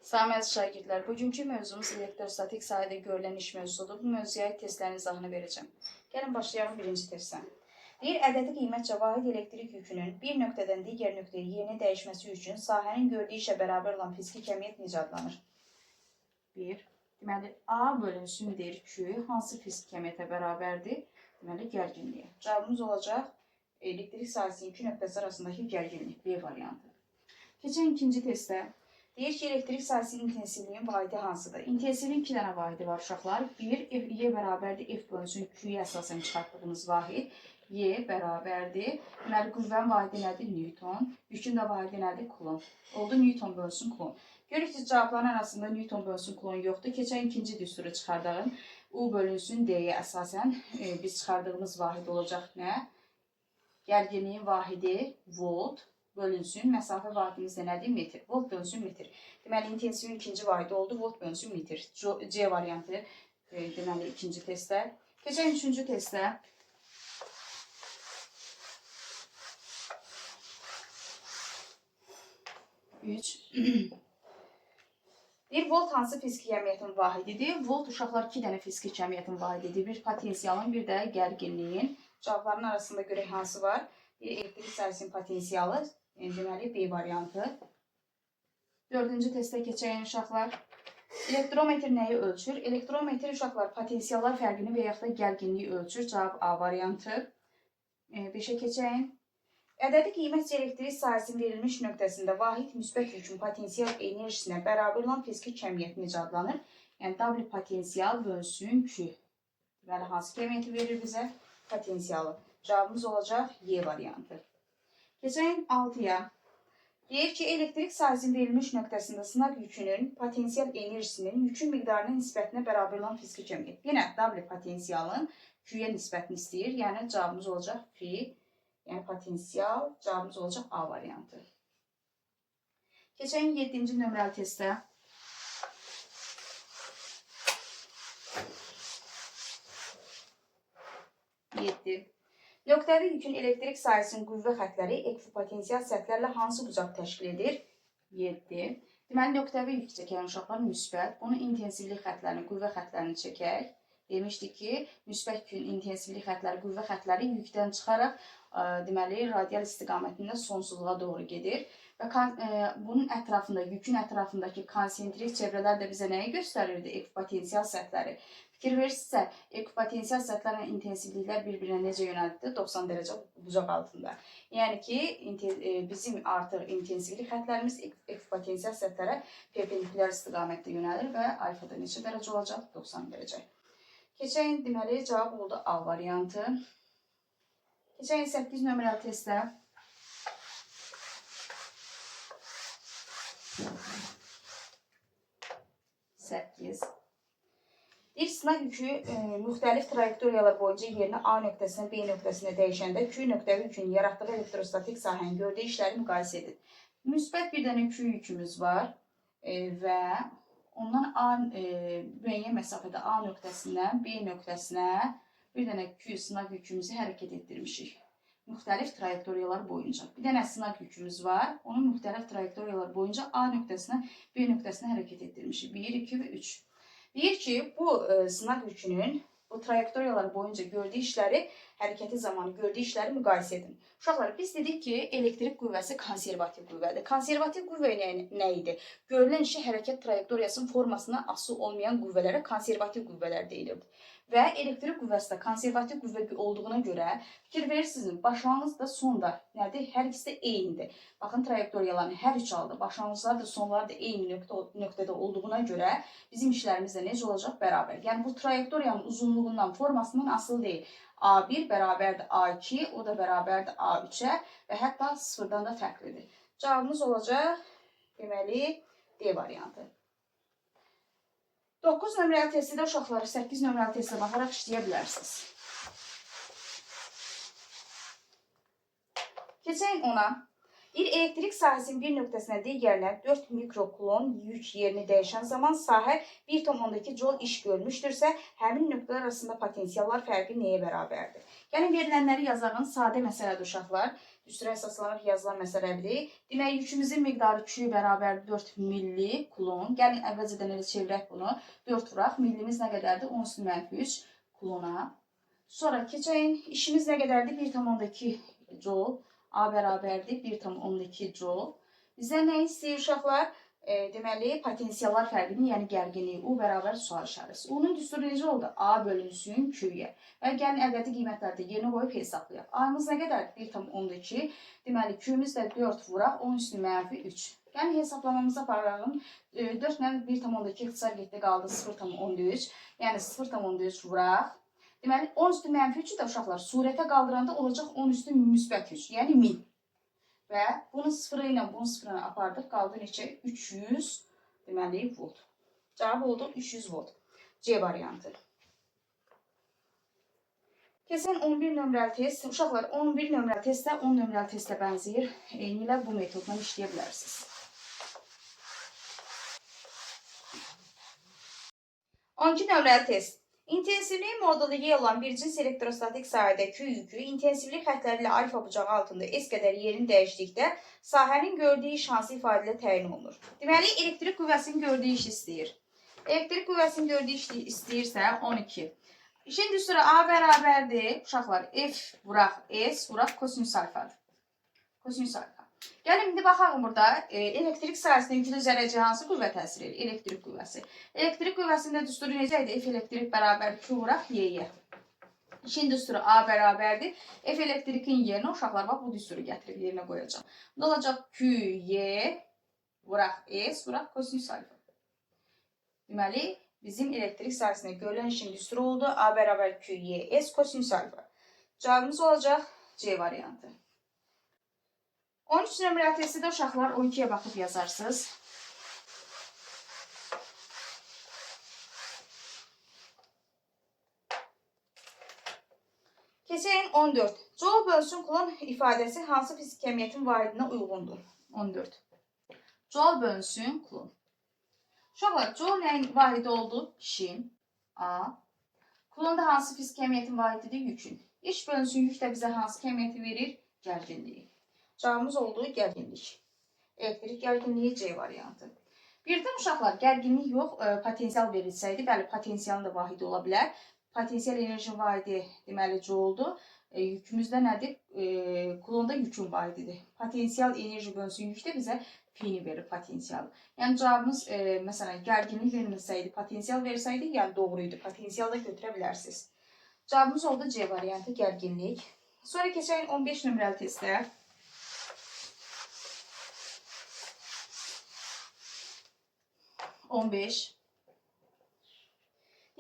Salam əziz şagirdlər, bugünkü mövzumuz elektrostatik sahədə görülən iş mövzusudur. Bu mövzuya aid testlərin izahını verəcəm. Gəlin başlayalım birinci testdən. Deyir, ədədi qiymətcə vahid elektrik yükünün bir nöqtədən digər nöqtəyə yerini dəyişməsi üçün sahənin gördüyü işə bərabər olan fiziki kəmiyyət necə adlanır? 1. Deməli, A bölünsün deyir Q hansı fiziki kəmiyyətə bərabərdir? Deməli, gərginliyə. Cavabımız olacaq elektrik sahəsinin iki nöqtəsi arasındakı gərginlik, B variantı. Keçən ikinci testdə. Deyir ki, elektrik sahəsinin intensivliyin vahidi hansıdır? İntensivliyin iki dənə vahidi var uşaqlar. Bir, Y bərabərdir F bölünsün Q'ya əsasən çıxartdığımız vahid. Y bərabərdir. Deməli, qüvvənin vahidi nədir? Newton. Yükün də vahidi nədir? Kulon. Oldu Newton bölünsün Kulon. Görürük ki, cavabların arasında Newton bölünsün Kulon yoxdur. Keçən ikinci düsturu çıxardığım U bölünsün D'yə əsasən biz çıxardığımız vahid olacaq nə? Gərginliyin vahidi volt. Bölünsün, məsafə vahidimiz də nədir? Metr. Volt bölünsün metr. Deməli, intensivin ikinci vahidi oldu. Volt bölünsün metr. C variantı deməli, ikinci testdə. Keçən üçüncü testdə. Bir volt hansı fiziki kəmiyyətin vahididir? Volt uşaqlar iki dənə fiziki kəmiyyətin vahididir. Bir potensialın, bir də gərginliyin. Cavabların arasında görək hansı var? Bir elektrik sahəsinin potensialı. Deməli, B variantı. Dördüncü testə keçəyən uşaqlar. Elektrometr nəyi ölçür? Elektrometr uşaqlar potensiallar fərqini və yaxud da gərginliyi ölçür. Cavab A variantı. 5-ə keçəyən. Ədədi qiymətcə elektrik sahəsinin verilmiş nöqtəsində vahid müsbət yükün potensial enerjisinə bərabər olan fiziki kəmiyyət necə adlanır? Yəni, W potensial bölünsün Q. Deməli, hansı kəmiyyəti verir bizə? Potensialı. Cavabımız olacaq Y variantı. Keçən 6-ya. Deyir ki, elektrik sahəsinin verilmiş nöqtəsində sınaq yükünün potensial enerjisinin yükün miqdarına nisbətinə bərabər olan fiziki kəmiyyət. Yenə W potensialın Q-yə nisbətini istəyir. Yəni, cavabımız olacaq F. Yəni, potensial. Cavabımız olacaq A variantı. Keçən 7-ci nömrəli testdə. Nöqtəvi yükün elektrik sahəsinin qüvvə xətləri ekvipotensial səthlərlə hansı bucaq təşkil edir? 7. Deməli, nöqtəvi yük çəkən uşaqlar müsbət. Bunun intensivlik xətlərini, qüvvə xətlərini çəkək. Demişdik ki, müsbət yükün intensivlik xətləri, qüvvə xətləri yükdən çıxaraq, deməli, radial istiqamətində sonsuzluğa doğru gedir. Və bunun ətrafında, yükün ətrafındakı konsentrik çevrələr də bizə nəyi göstərirdi? Ekvipotensial səthləri. Fikir verirsinizsə, ekvipotensial səthlərlə intensivliklər bir-birinə necə yönəldir? 90 dərəcə bucaq altında. Yəni ki, bizim artıq intensivlik xətlərimiz ekvipotensial səthlərə perpendikulyar istiqamətdə yönəlir və alfada neçə dərəcə olacaq? 90 dərəcə. Keçən, deməli, cavab oldu A variantı. Keçən 8 nömrəli testdə. Bir sınaq yükü müxtəlif trayektoriyalar boyunca yerini A nöqtəsinə, B nöqtəsinə dəyişəndə Q nöqtəvi yükün yaratdığı elektrostatik sahənin gördüyü işləri müqayisə edir. Müsbət bir dənə Q yükümüz var və ondan müəyyən məsafədə A nöqtəsindən B nöqtəsinə bir dənə Q sınaq yükümüzü hərəkət etdirmişik. Müxtəlif trayektoriyalar boyunca. Bir dənə sınaq yükümüz var. Onun müxtəlif trayektoriyalar boyunca A nöqtəsinə, B nöqtəsinə hərəkət etdirmişik. 1, 2 və 3. Deyir ki, bu sınaq yükünün bu trayektoriyalar boyunca gördüyü işləri, hərəkəti zamanı gördüyü işləri müqayisə edin. Uşaqlar, biz dedik ki, elektrik qüvvəsi konservativ qüvvədir. Konservativ qüvvə nə idi? Görülən işi hərəkət trayektoriyasının formasına asılı olmayan qüvvələrə konservativ qüvvələr deyilirdi. Və elektrik qüvvəsi də konservativ qüvvə olduğuna görə fikir verirsiniz, başlanğıc da son da nədir? Hər ikisi də eynidir. Baxın, trayektoriyaların hər üç halda başlanğıclar da sonlar da eyni nöqtədə olduğuna görə bizim işlərimiz də necə olacaq? Bərabər. Yəni, bu trayektoriyanın uzunluğundan, formasından asılı deyil. A1 bərabərdir A2, o da bərabərdir A3-ə və hətta sıfırdan da fərqlidir. Cavabımız olacaq, deməli, D variantı. 9 nömrəli testdə uşaqları 8 nömrəli testə baxaraq işləyə bilərsiniz. Keçən ona, bir elektrik sahəsinin bir nöqtəsinə digərinə 4 mikrokulon yük yerini dəyişən zaman sahə 1,2 joule iş görmüşdürsə, həmin nöqtələr arasında potensiallar fərqi nəyə bərabərdir? Yəni, verilənləri yazağın sadə məsələdir uşaqlar. düsturə əsaslanaraq yazılan məsələdir. Demək, yükümüzün miqdarı Q bərabər 4 milli kulon. Gəlin əvvəlcədən elə çevirək bunu. 4 vuraq. Millimiz nə qədərdir? 10 üstü mənfi 3 kulona. Sonra keçəyin işimiz nə qədərdir? 1,2 joule. A bərabərdir 1,2 joule. Bizdən nə istəyir uşaqlar? Deməli, potensiallar fərqini, yəni gərginliyi. U bərabər sual işarəsi. U-nun düsturu necə oldu? A bölünsün Q-yə. Və gəlin ədədi qiymətlərdə yerinə qoyub hesablayaq. A-mız nə qədərdir? 1,2. Deməli, Q-miz də 4 vuraq. 10 üstü mənfi 3. Yəni, hesablamamızı aparalım. 4 ilə 1,2 ixtisar getdi, qaldı 0,13. Yəni, 0,13 vuraq. Deməli, 10 üstü mənfi 3-ü də uşaqlar surətə qaldıranda olacaq 10 üstü müsbət 3. Yəni, 1000. Və bunu sıfırı ilə bunu sıfırına apardıq. Qaldı neçə? 300 deməli volt. Cavab oldu 300 volt. C variantı. Keçən 11 nömrəli test. Uşaqlar 11 nömrəli testdə 10 nömrəli testə bənzəyir. Eyni ilə bu metodla işləyə bilərsiniz. 12 nömrəli test. İntensivlik modeli olan bir cins elektrostatik sahədə Q yükü intensivlik xətləri ilə alfa bucağı altında S qədər yerini dəyişdikdə sahənin gördüyü iş hansı ifadə ilə təyin olunur? Deməli, elektrik qüvvəsinin gördüyü iş istəyir. Elektrik qüvvəsinin gördüyü iş istəyirsə 12. İşin düsturu A bərabərdir. Uşaqlar, F vuraq S vuraq kosinüs alfadır. Kosinüs alfa. Gəlin, indi baxalım burada. Elektrik sahəsində yüklü zərərci hansı qüvvə təsir edir? Elektrik qüvvəsi. Elektrik qüvvəsində düsturu necə idi? F elektrik bərabər Q vuraq Y-yə. İşin düsturu A bərabərdir. F elektrikin yerinə uşaqlar, bax, bu düsturu gətirib yerinə qoyacaq. Ne olacaq? Q, Y vuraq S vuraq kosinüs alfa. Deməli, bizim elektrik sahəsində görülən işin düsturu oldu. A bərabər Q, Y, S kosinüs alfa. Cavabımız olacaq C variantı. 13 nömrəli testdə uşaqlar 12-yə baxıb yazarsınız. Keçəyin 14. Joule bölsün kulon ifadəsi hansı fizik kəmiyyətin vahidinə uyğundur? 14. Joule bölsün kulon. Uşaqlar, Joule nəyin vahidi oldu? İşin. A. Kulon da hansı fizik kəmiyyətin vahididir? Yükün. İş bölünsün yük də bizə hansı kəmiyyəti verir? Gərginliyi. Cavabımız oldu gərginlik. Elektrik gərginliyi C variantı. Birdən uşaqlar, gərginlik yox, potensial verilsəydi, bəli, potensialın da vahidi ola bilər. Potensial enerjinin vahidi deməli joule-dur. Yükümüzdə nədir? Kulonda yükün vahididir. Potensial enerji bölünsün yük də bizə P-ni verir potensialı. Yəni cavabımız, məsələn, gərginlik verilsəydi, potensial versəydi, yəni doğruydu. Potensial da götürə bilərsiniz. Cavabımız oldu C variantı, gərginlik. Sonra keçəyin 15 nömrəli testə. 15.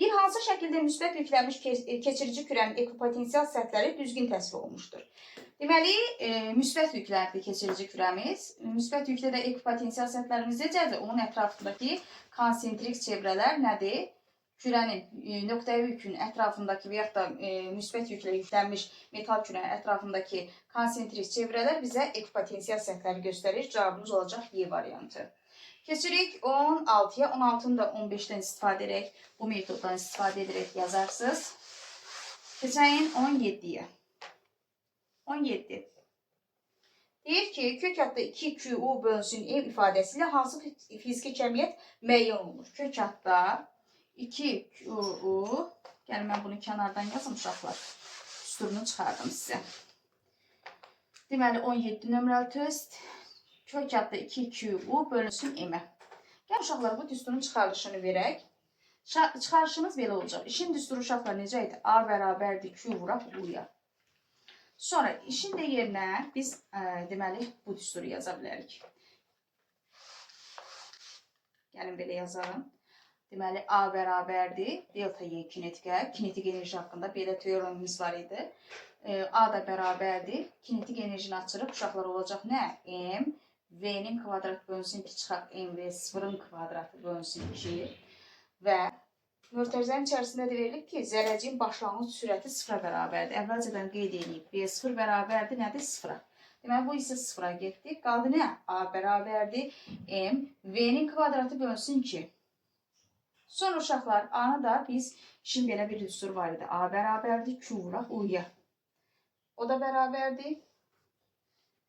Bir hansı şəkildə müsbət yüklənmiş keçirici kürənin ekvipotensial səthləri düzgün təsvir olunmuşdur. Deməli, müsbət yüklərdir keçirici kürəmiz. Müsbət yükdə də ekvipotensial səthlərimiz necədir? Onun ətrafındakı konsentrik çevrələr nədir? Kürənin nöqtəvi yükün ətrafındakı və yaxud da müsbət yüklə yüklənmiş metal kürənin ətrafındakı konsentrik çevrələr bizə ekvipotensial səthləri göstərir. Cavabımız olacaq Y variantı. Keçirik 16-ya. 16-nı da 15-dən istifadə edərək, bu metoddan istifadə edərək yazarsınız. Keçəyin 17-yə. 17. Deyir ki, kök adda 2QU bölünsün M ifadəsi ilə hansı fiziki kəmiyyət müəyyən olunur? Kök adda 2QU, gəlin mən bunu kənardan yazım uşaqlar. Düsturunu çıxardım sizə. Deməli 17 nömrəli test. Kök adda 2QU bölünsün M-ə. Gəl uşaqlar, bu düsturun çıxarışını verək. Çıxarışımız belə olacaq. İşin düsturu uşaqlar necə idi? A bərabərdir Q vuraq U-ya. Sonra işin də yerinə biz deməli bu düsturu yaza bilərik. Gəlin belə yazalım. Deməli A bərabərdir delta Y kinetikə. Kinetik enerji haqqında belə teoremimiz var idi. A da bərabərdir. Kinetik enerjini açırıq. Uşaqlar olacaq nə? M. V'nin kvadratı bölünsün 2 çıxaq M ve 0'ın kvadratı bölünsün 2 və mötərizənin içərisində də verilib ki, zərrəciyin başlanğıc sürəti 0-a bərabərdir. Əvvəlcədən qeyd edilib. B0 bərabərdir nədir? 0-a. Deməli, bu isə 0-a getdi. Qaldı nə? A bərabərdir M. V'nin kvadratı bölünsün 2. Sonra uşaqlar, A-nı da biz, işin belə bir düstur var idi. A bərabərdir Q vuraq U-ya. O da bərabərdir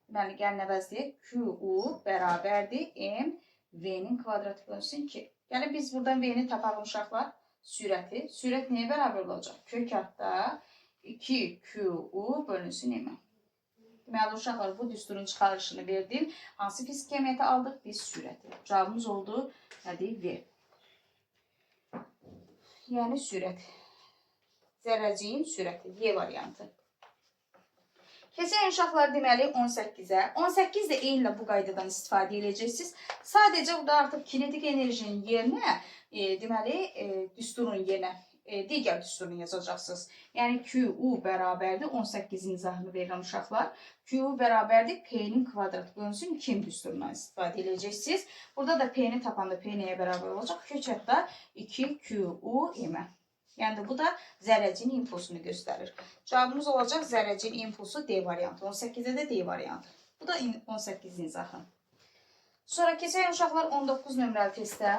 Deməli, gəlin əvəzləyək. QU bərabərdir M V-nin kvadratı bölünsün 2. Yəni, biz buradan V-ni tapalım uşaqlar. Sürəti. Sürət nəyə bərabər olacaq? Kök altda 2QU bölünsün M. Deməli, uşaqlar, bu düsturun çıxarışını verdim. Hansı fiziki əhəmiyyəti aldıq? Biz sürəti. Cavabımız oldu. Nədir? V. Yəni, sürət. Zərrəciyin sürəti. Y variantı. Keçən uşaqlar deməli 18-ə. 18 də eynilə bu qaydadan istifadə edəcəksiniz. Sadəcə burada artıq kinetik enerjinin yerinə, deməli, düsturun yerinə digər düsturunu yazacaqsınız. Yəni QU bərabərdir 18-in izahını verirəm uşaqlar. QU bərabərdir P-nin kvadratı bölünsün 2 düsturundan istifadə edəcəksiniz. Burada da P-ni tapanda P nəyə bərabər olacaq? Kök altda 2QU M. Yəni bu da zərrəcinin impulsunu göstərir. Cavabımız olacaq zərrəcinin impulsu D variantı. 18-də də D variantı. Bu da 18-in izahı. Sonra keçək uşaqlar 19 nömrəli testə.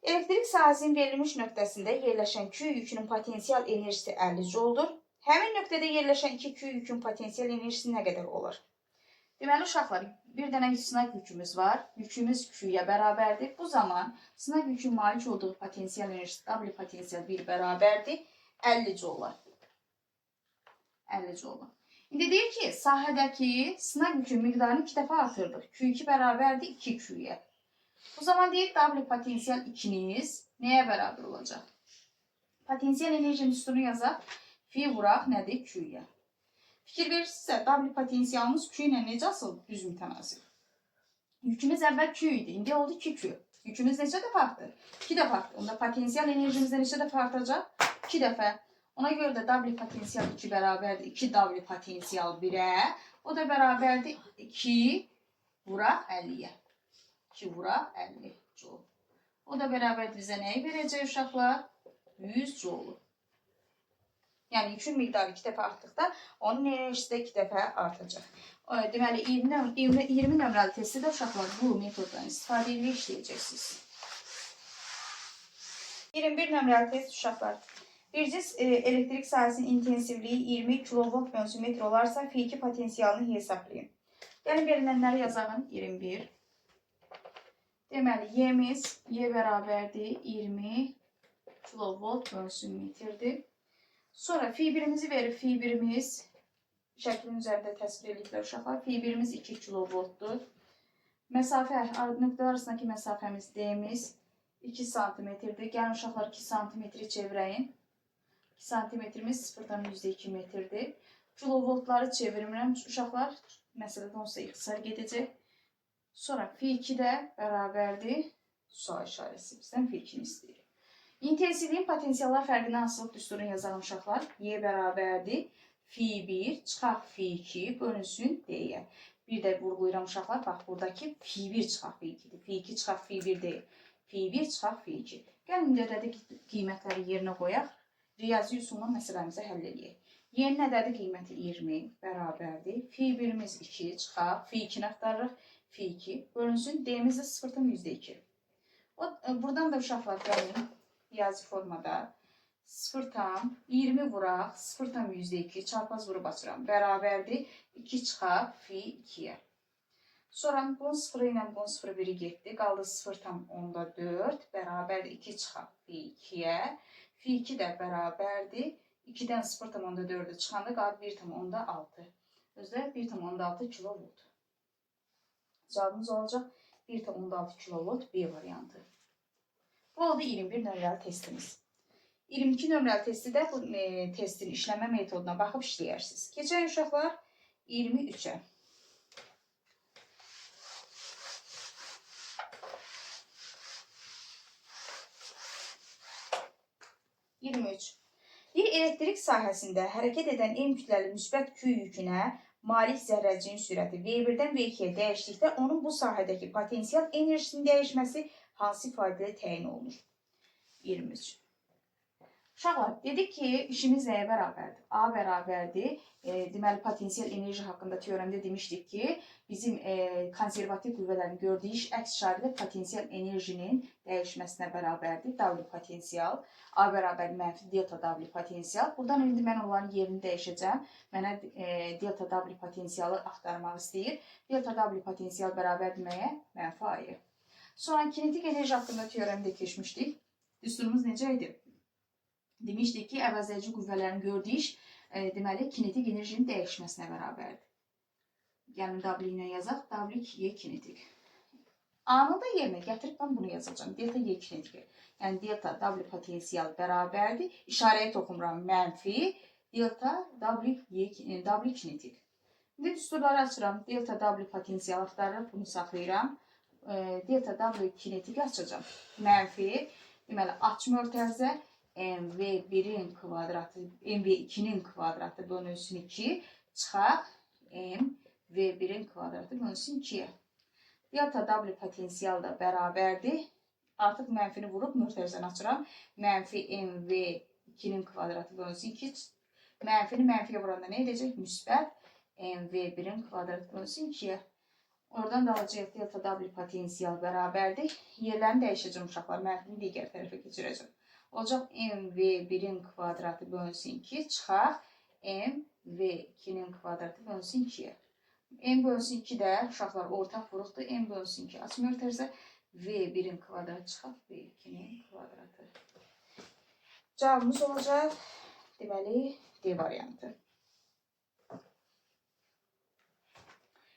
Elektrik sahəsinin verilmiş nöqtəsində yerləşən Q yükünün potensial enerjisi 50 jouldur. Həmin nöqtədə yerləşən 2 Q yükün potensial enerjisi nə qədər olur? Deməli, uşaqlar, bir dənə sınaq yükümüz var. Yükümüz Q-yə bərabərdir. Bu zaman sınaq yükün malik olduğu potensial enerjisi W potensial 1 bərabərdir. 50 joule. 50 joule. İndi deyir ki, sahədəki sınaq yükün miqdarını 2 dəfə artırdıq. Q2 bərabərdir 2Q-yə. Bu zaman deyir W potensial 2'niz nəyə bərabər olacaq? Potensial enerjinin üstünü yazaq. Fi vuraq nədir? Q-yə. Fikir verirsinizsə, W potensialımız Q ilə necə asıl? Düz mütənasib. Yükümüz əvvəl Q idi. İndi oldu 2Q. Yükümüz neçə dəfə artdı? 2 dəfə artdı. Onda potensial enerjimizdə neçə dəfə artacaq? 2 dəfə. Ona görə də W potensial 2 bərabərdir 2W potensial 1'ə. O da bərabərdir 2 vuraq 50'yə. 2 vuraq 50 joule. O da bərabərdir bizə nəyi verəcək uşaqlar? 100 joule. Yəni yükün miqdarı 2 dəfə artdıqda onun enerjisi də 2 dəfə artacaq. Deməli 20 nömrəli testi də uşaqlar bu metoddan istifadə edib işləyəcəksiniz. 21 nömrəli test uşaqlar. Bir cisim elektrik sahəsinin intensivliyi 20 kV bölünsün metr olarsa F2 potensialını hesablayın. Yəni verilənləri yazağın 21. Deməli Y'miz Y bərabərdir 20 kV bölünsün metrdir. Sonra F1'imizi verir. F1'imiz şəklin üzərində təsvir ediliblər uşaqlar. F1'imiz 2 kV-dur. Məsafə, nöqtələr arasındakı məsafəmiz D'miz 2 cm-dir. Gəlin uşaqlar 2 cm çevirəyin. 2 cm-imiz 0,2 metrdir. Kilovoltları çevirmirəm uşaqlar. Məsələdə onsa ixtisar gedəcək. Sonra F2 də bərabərdir. Sual işarəsi bizdən F2'ni istəyir. İntensivliyin potensiallar fərqini asılıb düsturun yazalım uşaqlar. Y bərabərdir. F1 çıxaq F2 bölünsün D-yə. Bir də vurğulayıram uşaqlar. Bax, buradakı F1 çıxaq F2'dir. F2 çıxaq F1 deyil. F1 çıxaq F2. Gəlin ödədik qiymətləri yerinə qoyaq. Riyazi üsulla məsələmizə həll edək. Y-nin ədədi qiyməti 20 bərabərdir. F1'imiz 2 çıxaq. F2'ni axtarırıq. F2 bölünsün. D-miz də 0,2. Buradan da uşaqlar gəlin. Riyazi formada 0,20 vuraq 0,2 çarpaz vurub açıram. Bərabərdir 2 çıxaq F2'yə. Sonra bunun 0 ilə bunun 0,1'i getdi. Qaldı 0,4 bərabərdir 2 çıxaq F2'yə. F2 də bərabərdir 2-dən 0,4'ü çıxanda qaldı 1,6. Özdə 1,6 kV. Cavabımız olacaq 1,6 kV B variantı. Bu oldu 21 nömrəli testimiz. 22 nömrəli testi də bu testin işləmə metoduna baxıb işləyərsiniz. Keçək uşaqlar 23'ə. 23. Bir elektrik sahəsində hərəkət edən M kütləli müsbət Q yükünə malik zərrəciyin sürəti V1-dən V2'yə dəyişdikdə onun bu sahədəki potensial enerjisinin dəyişməsi hansı ifadədə təyin olunur? 23. Uşaqlar, dedik ki, işimiz nəyə bərabərdir? A bərabərdir. Deməli, potensial enerji haqqında teoremdə demişdik ki, bizim konservativ qüvvələrin gördüyü iş əks işarədə potensial enerjinin dəyişməsinə bərabərdir. W potensial, A bərabər mənfi delta W potensial. Buradan indi mən onların yerini dəyişəcəm. Mənə delta W potensialı axtarmaq istəyir. Delta W potensial bərabər deməyə mənfi A-yı. Sonra kinetik enerji haqqında teoremdə keçmişdik. Düsturumuz necə idi? Demişdik ki, əvəzləyici qüvvələrin gördüyü iş deməli, kinetik enerjinin dəyişməsinə bərabərdir. Gəlin W ilə yazaq. W 2Y kinetik. A-nı da yerinə gətirib mən bunu yazacağım. Delta Y kinetik. Yəni delta W potensial bərabərdir. İşarəyə toxumuram mənfi. Delta W kinetik. İndi düsturları açıram. Delta W potensial axtarırıq. Bunu saxlayıram. Delta W kinetik açacağım. Mənfi. Deməli, açma örtərzə. MV1'in kvadratı, MV2'nin kvadratı bölünsün 2 çıxaq MV1'in kvadratı bölünsün 2'ye. Delta W potensial da bərabərdir. Artıq mənfini vurub mötərizəni açıram. Mənfi MV2'nin kvadratı bölünsün 2. Mənfini mənfiyə vuranda nə edəcək? Müsbət MV1'in kvadratı bölünsün 2'ye. Oradan da alacaq delta W potensial bərabərdir. Yerlərini dəyişəcəm uşaqlar. Mənfini digər tərəfə keçirəcəm. Olacaq MV1'in kvadratı bölünsün 2 çıxaq MV2'nin kvadratı bölünsün 2'ye. M bölünsün 2 də uşaqlar ortaq vuruqdur. M bölünsün 2 açma örtərizə V1'in kvadratı çıxaq V2'nin kvadratı. Cavabımız olacaq deməli D variantı.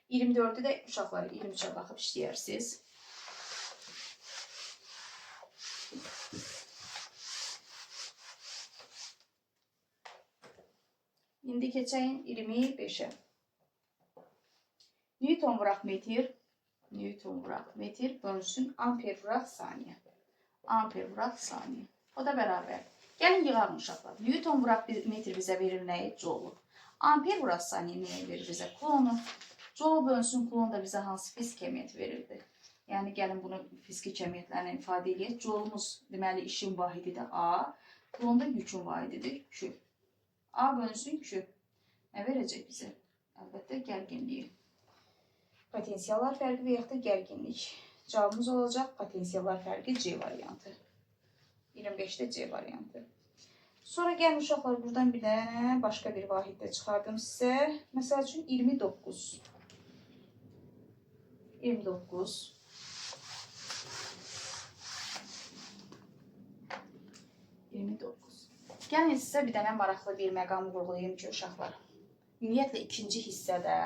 24'ü də uşaqlar 23'ə baxıb işləyərsiniz. İndi keçəyin 25'e. Newton vuraq metr bölünsün amper vuraq saniyə. Amper vuraq saniyə. O da bərabər. Gəlin yığalım uşaqlar. Newton vuraq metr bizə verir nəyi? Joule. Amper vuraq saniyə nəyə verir bizə? Kulonu. Joule bölünsün kulon da bizə hansı fiziki əmiyyət verirdi? Yəni gəlin bunu fiziki əmiyyətlərlə ifadə edək. Joule'umuz deməli işin vahididir A. Kulon da yükün vahididir Q. A bölünsün Q. Nə verəcək bizə? Əlbəttə gərginliyi. Potensiallar fərqi və yaxud da gərginlik. Cavabımız olacaq potensiallar fərqi C variantı. 25'də C variantı. Sonra gəlin uşaqlar buradan bir dənə başqa bir vahiddə çıxardım sizə. Məsəl üçün 29. 29. Gəlin sizə bir dənə maraqlı bir məqam vurğulayayım ki, uşaqlar. Ümumiyyətlə, ikinci hissədə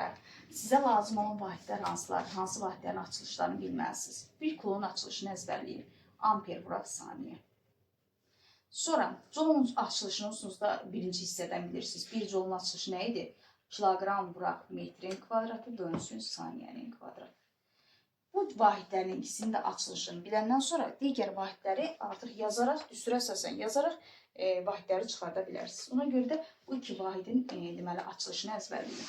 sizə lazım olan vahidlər hansılar, hansı vahidlərin açılışlarını bilməlisiniz. Bir kulonun açılışını əzbərləyin. Amper vuraq saniyə. Sonra, joulun açılışını onsuz da birinci hissədən bilirsiniz. Bir joulun açılışı nə idi? Kilogram vuraq metrin kvadratı bölünsün saniyənin kvadratı. Bu vahidlərin ikisinin də açılışını biləndən sonra digər vahidləri artıq yazaraq, düstura əsasən yazaraq vahidləri çıxarda bilərsiniz. Ona görə də bu iki vahidin deməli açılışını əzbərləyin.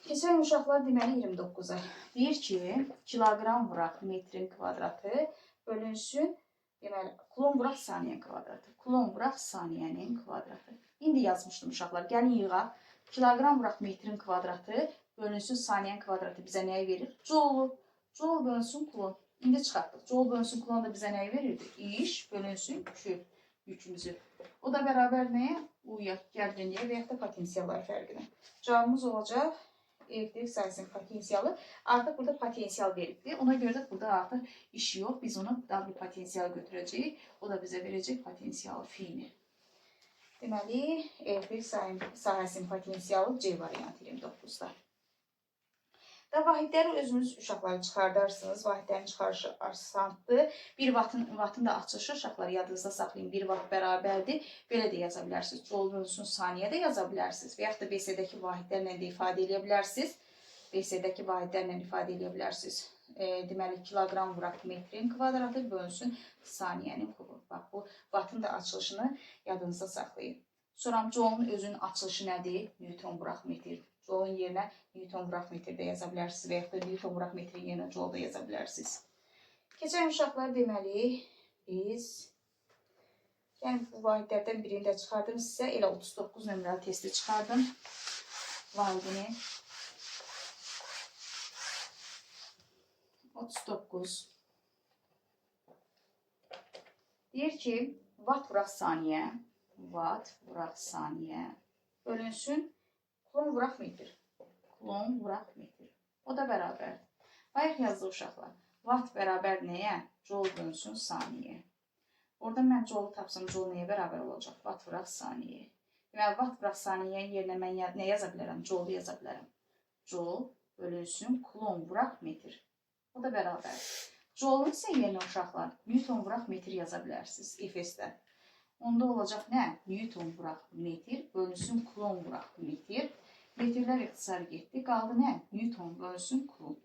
Keçən uşaqlar deməli 29'a. Deyir ki, kilogram vuraq metrin kvadratı bölünsün deməli kulon vuraq saniyənin kvadratı. Kulon vuraq saniyənin kvadratı. İndi yazmışdım uşaqlar. Gəlin yığaq. Kilogram vuraq metrin kvadratı bölünsün saniyənin kvadratı bizə nəyi verir? Joule. Joule bölünsün kulon. İndi çıxartdıq. Joule bölünsün kulon da bizə nəyi verirdi? İş bölünsün Q yükümüzü. O da bərabər nəyə? U-ya, gərginliyə və yaxud da potensiallar fərqinə. Cavabımız olacaq elektrik sayəsinin potensialı. Artıq burada potensial verildi. Ona görə də burada artıq iş yox. Biz onu W potensial götürəcəyik. O da bizə verəcək potensial fiini. Deməli, elektrik sahəsinin potensialı C variantı 29'da. Da vahidləri özünüz uşaqları çıxardarsınız. Vahidlərin çıxarışı asandır. Bir wattın da açılışı uşaqlar yadınızda saxlayın. 1 watt bərabərdir. Belə də yaza bilərsiniz. Joule bölünsün saniyə də yaza bilərsiniz. Və yaxud da BC-dəki vahidlərlə də ifadə edə bilərsiniz. BC-dəki vahidlərlə ifadə edə bilərsiniz. Deməli, kilogram vuraq metrin kvadratı bölünsün saniyənin kubu. Bax, bu wattın da açılışını yadınızda saxlayın. Sonra Joule'un özünün açılışı nədir? Newton vuraq metr. Joule'un yerinə Newton vuraq metrdə yaza bilərsiniz və yaxud da Newton vuraq metrin yerinə Joule'da yaza bilərsiniz. Keçən uşaqlar deməli biz Yəni bu vahidlərdən birini də çıxardım sizə. Elə 39 nömrəli testi çıxardım. Vahidini 39. Deyir ki, watt vuraq saniyə. Watt vuraq saniyə. Bölünsün. Kulon vuraq metr. Kulon vuraq metr. O da bərabər. Bayaq yazdı uşaqlar. Watt bərabər nəyə? Joule bölünsün saniyə. Orada mən joule tapsam, joule nəyə bərabər olacaq? Watt vuraq saniyə. Deməli, watt vuraq saniyə yerinə mən nə yaza bilərəm? Joule yaza bilərəm. Joule bölünsün kulon vuraq metr. O da bərabər. Joule isə yerinə uşaqlar Newton vuraq metr yaza bilərsiniz Efesdə. Onda olacaq nə? Newton vuraq metr bölünsün kulon vuraq metr. Metrlər ixtisar getdi. Qaldı nə? Newton bölünsün kulon.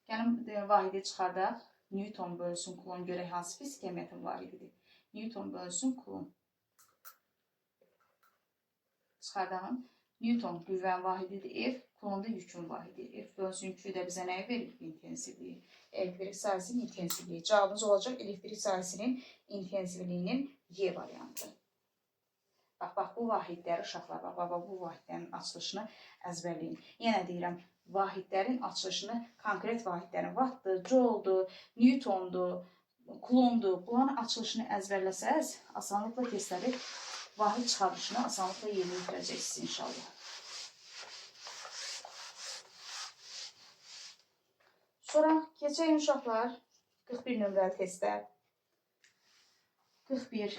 Gəlin vahidi çıxardaq. Newton bölünsün kulon görək hansı fizik əhəmiyyətin vahididir. Newton bölünsün kulon. Çıxardağın. Newton qüvvənin vahididir F, kulon da yükün vahididir. F bölünsün yükü də bizə nəyə verir? İntensivliyi. Elektrik sahəsinin intensivliyi. Cavabımız olacaq elektrik sahəsinin intensivliyinin Y variantı. Bax, bu vahidləri uşaqlar, bu vahidlərin açılışını əzbərləyin. Yenə deyirəm, vahidlərin açılışını, konkret vahidlərin wattdır, joule'dur, newtondur, kulondur. Bunların açılışını əzbərləsəz, asanlıqla testləri, vahid çıxarışını asanlıqla yerinə yetirəcəksiniz inşallah. Sonra keçək uşaqlar 41 nömrəli testə. 41.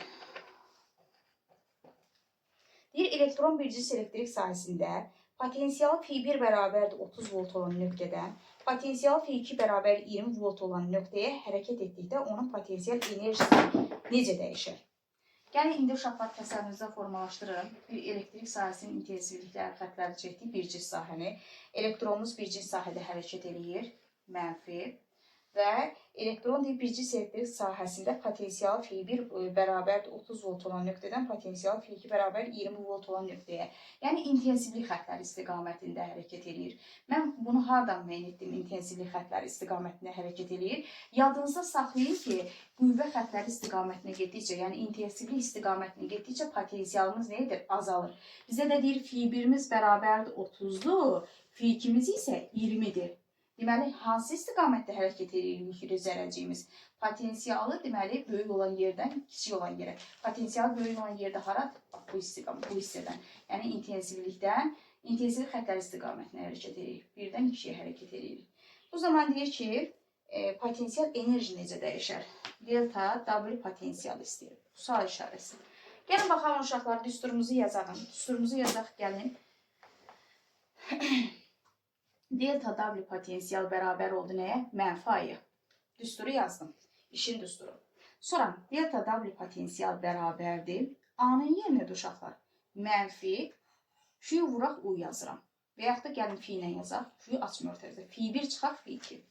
Bir elektron bir cisim elektrik sahəsində potensiyalı F1 bərabərdir 30 volt olan nöqtədən potensiyalı F2 bərabər 20 volt olan nöqtəyə hərəkət etdikdə onun potensial enerjisi necə dəyişir? Gəlin, indi uşaqlar təsəvvürünüzdə formalaşdırın. Bir elektrik sahəsinin intensivlikləri xətləri çəkdik bir cins sahəni. Elektronumuz bir cins sahədə hərəkət edir, mənfi. Və elektron bir cins elektrik sahəsində potensiyalı F1 bərabərdir 30 volt olan nöqtədən potensiyalı F2 bərabər 20 volt olan nöqtəyə. Yəni, intensivlik xətləri istiqamətində hərəkət edir. Mən bunu hardan müəyyən etdim? İntensivlik xətləri istiqamətində hərəkət edir. Yadınızda saxlayın ki, qüvvə xətləri istiqamətinə getdikcə, yəni intensivlik istiqamətinə getdikcə potensialımız nədir? Azalır. Bizə də deyir F1-imiz bərabərdir 30-dur, F2-miz isə 20-dir. Deməli, hansı istiqamətdə hərəkət edirik zərrəciyimiz? Potensiyalı, deməli, böyük olan yerdən kiçik olan yerə. Potensiyalı böyük olan yerdə hara? Bu hissədən. Yəni, intensivlikdən, intensivlik xətləri istiqamətinə hərəkət edirik. 1-dən 2-yə hərəkət edirik. Bu zaman deyir ki, potensial enerji necə dəyişər? Delta W potensial istəyir. Sual işarəsi. Gəlin, baxalım uşaqlar, düsturumuzu yazalım. Düsturumuzu yazaq, gəlin. Delta W potensial bərabər oldu nəyə? Mənfi A-ya. Düsturu yazdım. İşin düsturu. Sonra delta W potensial bərabərdir. A-nın yerinə uşaqlar. Mənfi Q vuraq U yazıram. Və yaxud da gəlin F ilə yazaq. Q açmıyor tərəfdə. F1 çıxaq F2.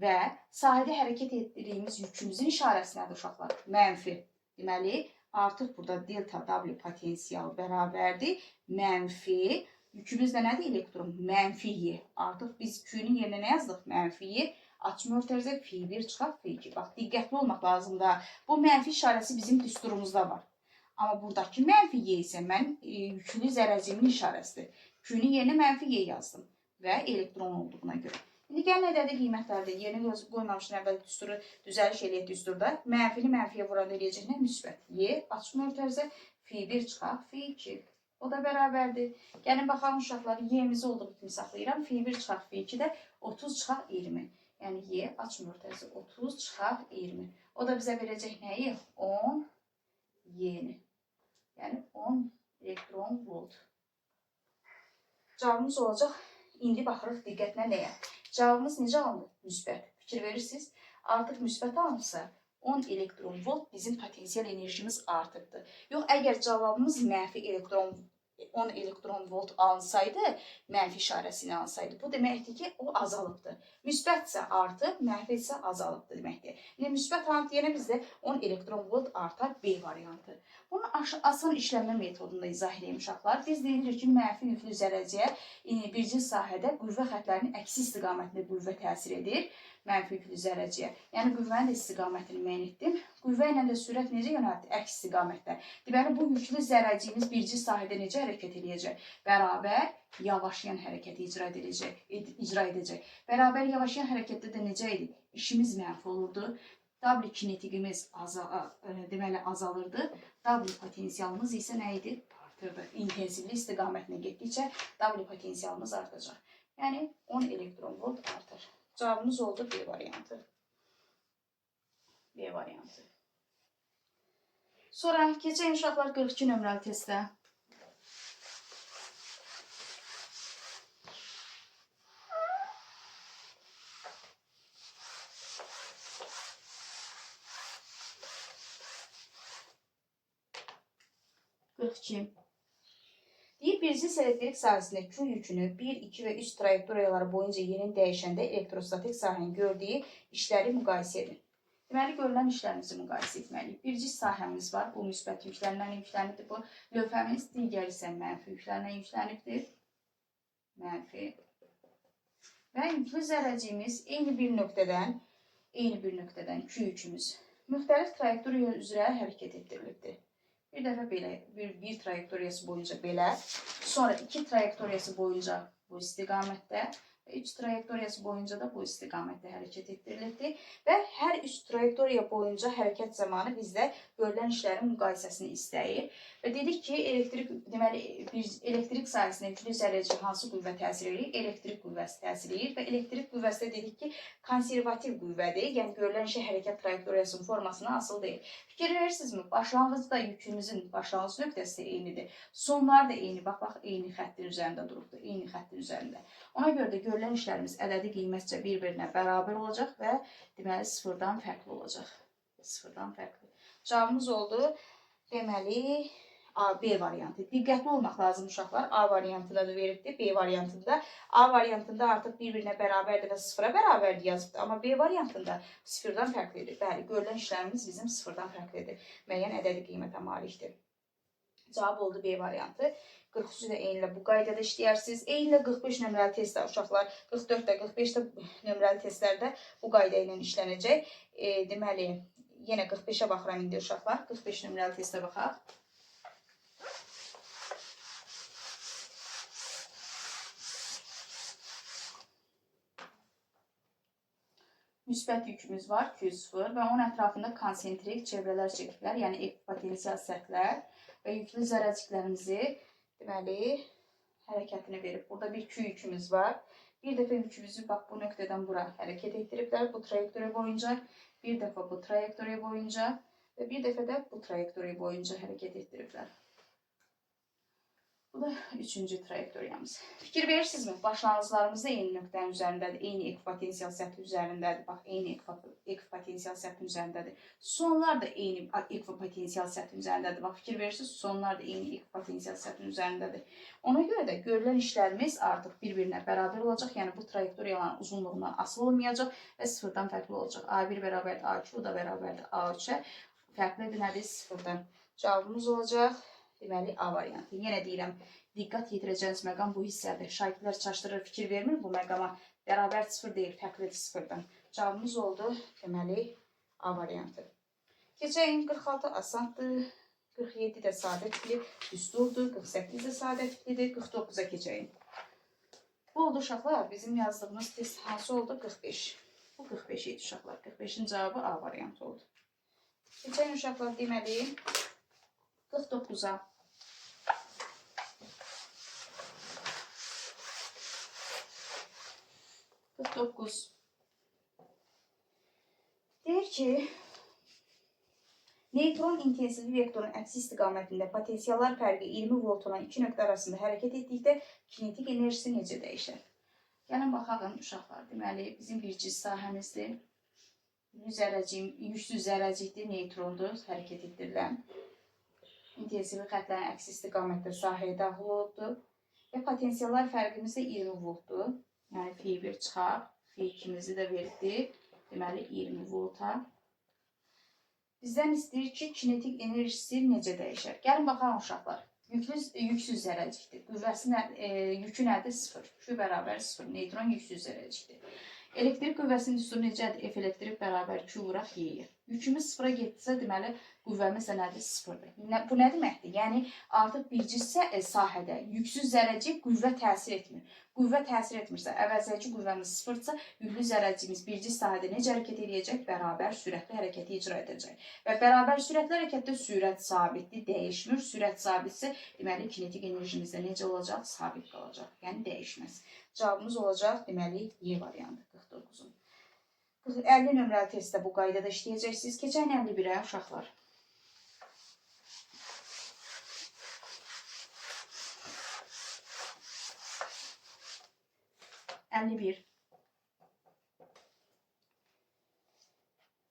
Və sahədə hərəkət etdiyimiz yükümüzün işarəsi nədir uşaqlar? Mənfi. Deməli, artıq burada delta W potensial bərabərdir. Mənfi yükümüz də nədir? Elektron. Mənfi Y. Artıq biz Q-nin yerinə nə yazdıq? Mənfi Y. Açmıyor tərəfdə F1 çıxaq F2. Bax, diqqətli olmaq lazımdır. Bu mənfi işarəsi bizim düsturumuzda var. Amma buradakı mənfi Y isə mən yüklü zərrəcimin işarəsidir. Q-nin yerinə mənfi Y yazdım. Və elektron olduğuna görə. İndi gəl nədədir qiymətlərdə? Yerinə qoymamışın əvvəl düsturu düzəliş eləyək düsturda. Mənfini mənfiyə vuranda eləyəcək nə? Müsbət. Y. Açmıyor tərəfdə F1 çıxaq F2. O da bərabərdir. Gəlin, baxalım uşaqlar, Y-mizi olduğu kimi saxlayıram. F1 çıxaq F2 də 30 çıxaq 20. Yəni, Y açmıyor tərəzi 30 çıxaq 20. O da bizə verəcək nəyi? 10 Y-ni. Yəni, 10 elektron volt. Cavabımız olacaq. İndi baxırıq diqqətlə nəyə? Cavabımız necə alınır? Müsbət. Fikir verirsiniz. Artıq müsbət alınırsa, 10 elektron volt bizim potensial enerjimiz artıqdır. Yox, əgər cavabımız mənfi 10 elektron volt alınsaydı, mənfi işarəsi ilə alınsaydı, bu deməkdir ki, o azalıbdır. Müsbətsə artıq, mənfi isə azalıbdır deməkdir. Yəni, müsbət hansı yenə bizdə 10 elektron volt artar B variantı. Bunu asan işlənmə metodunda izah edeyim uşaqlar. Biz deyirik ki, mənfi yüklü zərrəciyə bir cins sahədə qüvvə xətlərinin əksi istiqamətində qüvvə təsir edir. mənfi yüklü zərrəciyə. Yəni qüvvənin də istiqamətini müəyyən etdim. Qüvvə ilə də sürət necə yönəldi? Əks istiqamətdə. Deməli, bu yüklü zərrəciyimiz birci sahədə necə hərəkət edəcək? Bərabər yavaşlayan hərəkəti icra edəcək. Bərabər yavaşlayan hərəkətdə də necə idi? İşimiz mənfi olurdu. W kinetikimiz deməli azalırdı. W potensialımız isə nə idi? Artırdı. İntensivli istiqamətinə getdikcə W potensialımız artacaq. Yəni 10 elektron volt artır. Cavabımız oldu B variantı. B variantı. Sonra keçək uşaqlar 42 nömrəli testə. Deyir, bircə elektrik sahəsində Q yükünü 1, 2 və 3 trayektoriyaları boyunca yerini dəyişəndə elektrostatik sahənin gördüyü işləri müqayisə edin. Deməli, görülən işlərimizi müqayisə etməliyik. Bircə sahəmiz var. Bu müsbət yüklərindən yüklənibdir. Bu lövhəmiz digər isə mənfi yüklərindən yüklənibdir. Mənfi. Və yüklü zərrəciyimiz eyni bir nöqtədən Q yükümüz müxtəlif trayektoriya üzrə hərəkət etdirilibdir. Bir dəfə belə, bir trayektoriyası boyunca belə, sonra 2 trayektoriyası boyunca bu istiqamətdə və 3 trayektoriyası boyunca da bu istiqamətdə hərəkət etdirilibdir. Və hər 3 trayektoriya boyunca hərəkət zamanı bizdə görülən işlərin müqayisəsini istəyir. Və dedik ki, elektrik sayəsində yüklü zərrəciyə hansı qüvvə təsir edir? Elektrik qüvvəsi təsir edir və elektrik qüvvəsi də dedik ki, konservativ qüvvədir. Yəni, görülən şey hərəkət trayektoriyasının formasına asılı deyil. Fikir verirsinizmi? Başlanğıcda yükümüzün başlanğıc nöqtəsi eynidir. Sonlar da eyni. Bax, eyni xəttin üzərində durubdur. Eyni xəttin üzərində. Ona görə də görülən işlərimiz ədədi qiymətcə bir-birinə bərabər olacaq və deməli sıfırdan fərqli olacaq. Sıfırdan fərqli. Cavabımız oldu. Deməli, B variantı. Diqqətli olmaq lazım uşaqlar. A variantında da veribdir. B variantında. A variantında artıq bir-birinə bərabərdir və sıfıra bərabərdir yazıbdır. Amma B variantında sıfırdan fərqlidir. Bəli, görülən işlərimiz bizim sıfırdan fərqlidir. Müəyyən ədədi qiymətə malikdir. Cavab oldu B variantı. 43-ü də eynilə bu qaydada işləyərsiniz. Eynilə 45 nömrəli testdə uşaqlar, 44 də 45 də nömrəli testlərdə bu qayda ilə işlənəcək. Deməli, yenə 45-ə baxıram indi uşaqlar. 45 nömrəli testə baxaq. Müsbət yükümüz var, Q0 və onun ətrafında konsentrik çevrələr çəkiblər, yəni ekvipotensial səthlər və yüklü zərrəciklərimizi deməli hərəkətini verib. Burada bir Q yükümüz var. Bir dəfə yükümüzü bax bu nöqtədən bura hərəkət etdiriblər bu trayektoriya boyunca, bir dəfə bu trayektoriya boyunca və bir dəfə də bu trayektoriya boyunca hərəkət etdiriblər. Bu da 3-cü trayektoriyamız. Fikir verirsinizmi? Başlanğıclarımız da eyni nöqtənin üzərindədir, eyni ekvipotensial səthi üzərindədir. Bax, eyni ekvipotensial səthi üzərindədir. Sonlar da eyni ekvipotensial səthi üzərindədir. Bax, fikir verirsiniz, sonlar da eyni ekvipotensial səthi üzərindədir. Ona görə də görülən işlərimiz artıq bir-birinə bərabər olacaq. Yəni, bu trayektoriyaların uzunluğundan asılı olmayacaq və sıfırdan fərqli olacaq. A1 bərabərdir A2, o da bərabərdir A3-ə. Fərqlidir nədir? Sıfırdan. Cavabımız olacaq. Deməli, A variantı. Yenə deyirəm, diqqət yetirəcəyiniz məqam bu hissədir. Şagirdlər çaşdırır, fikir vermir bu məqama. Bərabər sıfır deyil, fərqlidir sıfırdan. Cavabımız oldu, deməli, A variantı. Keçəyin 46 asandır, 47 də sadə tipli, düsturdur, 48 də sadə tiplidir, 49-a keçəyin. Bu oldu uşaqlar, bizim yazdığımız test hansı oldu? 45. Bu 45 idi uşaqlar. 45-in cavabı A variantı oldu. Keçəyin uşaqlar deməli, 49-a. Deyir ki, neytron intensivli vektorun əksi istiqamətində potensiallar fərqi 20 volt olan iki nöqtə arasında hərəkət etdikdə kinetik enerjisi necə dəyişər? Gəlin baxalım uşaqlar. Deməli, bizim bircə sahəmizdir. Yüksüz zərrəcikdir, neytrondur, hərəkət etdirilən. İntensivli xətlərin əksi istiqamətdə sahəyə daxil olubdur. Və potensiallar fərqimiz də 20 voltdur. Yəni, F1 çıxaq, F2-mizi də veribdir. Deməli, 20 volta. Bizdən istəyir ki, kinetik enerjisi necə dəyişər? Gəlin baxalım uşaqlar. Yüksüz zərrəcikdir. Qüvvəsi yükü nədir? 0. Q bərabər 0. Neytron yüksüz zərrəcikdir. Elektrik qüvvəsinin üstü necədir? F elektrik bərabər Q vuraq Y-yə. Yükümüz sıfıra getdisə, deməli, qüvvəmiz də nədir? Sıfırdır. Bu nə deməkdir? Yəni, artıq birinci sahədə yüksüz zərrəcik qüvvə təsir etmir. Qüvvə təsir etmirsə, əvəzdəki qüvvəmiz sıfırdırsa, yüklü zərrəciyimiz birinci sahədə necə hərəkət edəcək? Bərabər sürətli hərəkəti icra edəcək. Və bərabər sürətli hərəkətdə sürət sabitdir, dəyişmir. Sürət sabitsə, deməli, kinetik enerjimiz də necə olacaq? Sabit qalacaq. Yəni, dəyişməz. Cavabımız olacaq, deməli, Y variantı 49-un. 50 nömrəli testdə bu qaydada işləyəcəksiniz. Keçən 51-ə uşaqlar.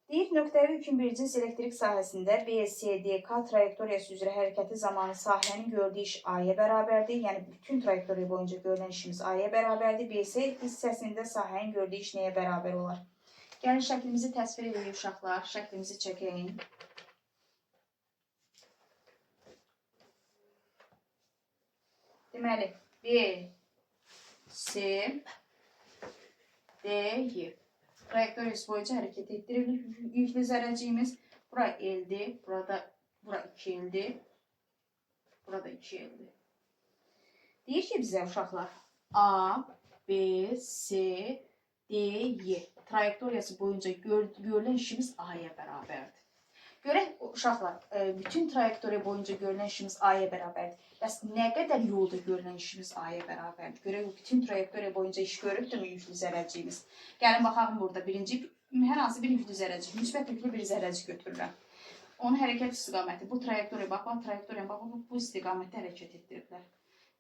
Deyir, nöqtəvi yükün bir cins elektrik sahəsində BSDK trayektoriyası üzrə hərəkəti zamanı sahənin gördüyü iş A-ya bərabərdir. Yəni, bütün trayektoriya boyunca görülən işimiz A-ya bərabərdir. BS hissəsində sahənin gördüyü iş nəyə bərabər olar? Gəlin, şəklimizi təsvir edin, uşaqlar. Şəklimizi çəkəyin. Deməli, B, C, D, Y. Trayektoriyası boyunca hərəkət etdirilir. Yüklü zərrəciyimiz bura L-dir, bura 2 L-dir, burada 2 L-dir. Deyir ki, bizə uşaqlar A, B, C, D, Y. Trayektoriyası boyunca görülən işimiz A-ya bərabərdir. Görək, uşaqlar, bütün trayektoriya boyunca görülən işimiz A-ya bərabərdir. Bəs nə qədər yolda görülən işimiz A-ya bərabərdir? Görək, bütün trayektoriya boyunca iş görübdürmü yüklü zərrəciyimiz? Gəlin, baxalım burada. Birinci, hər hansı bir yüklü zərrəcik, müsbət yüklü bir zərrəcik götürürəm. Onun hərəkət istiqaməti, bu trayektoriya, bax, bu istiqamətdə hərəkət etdiriblər.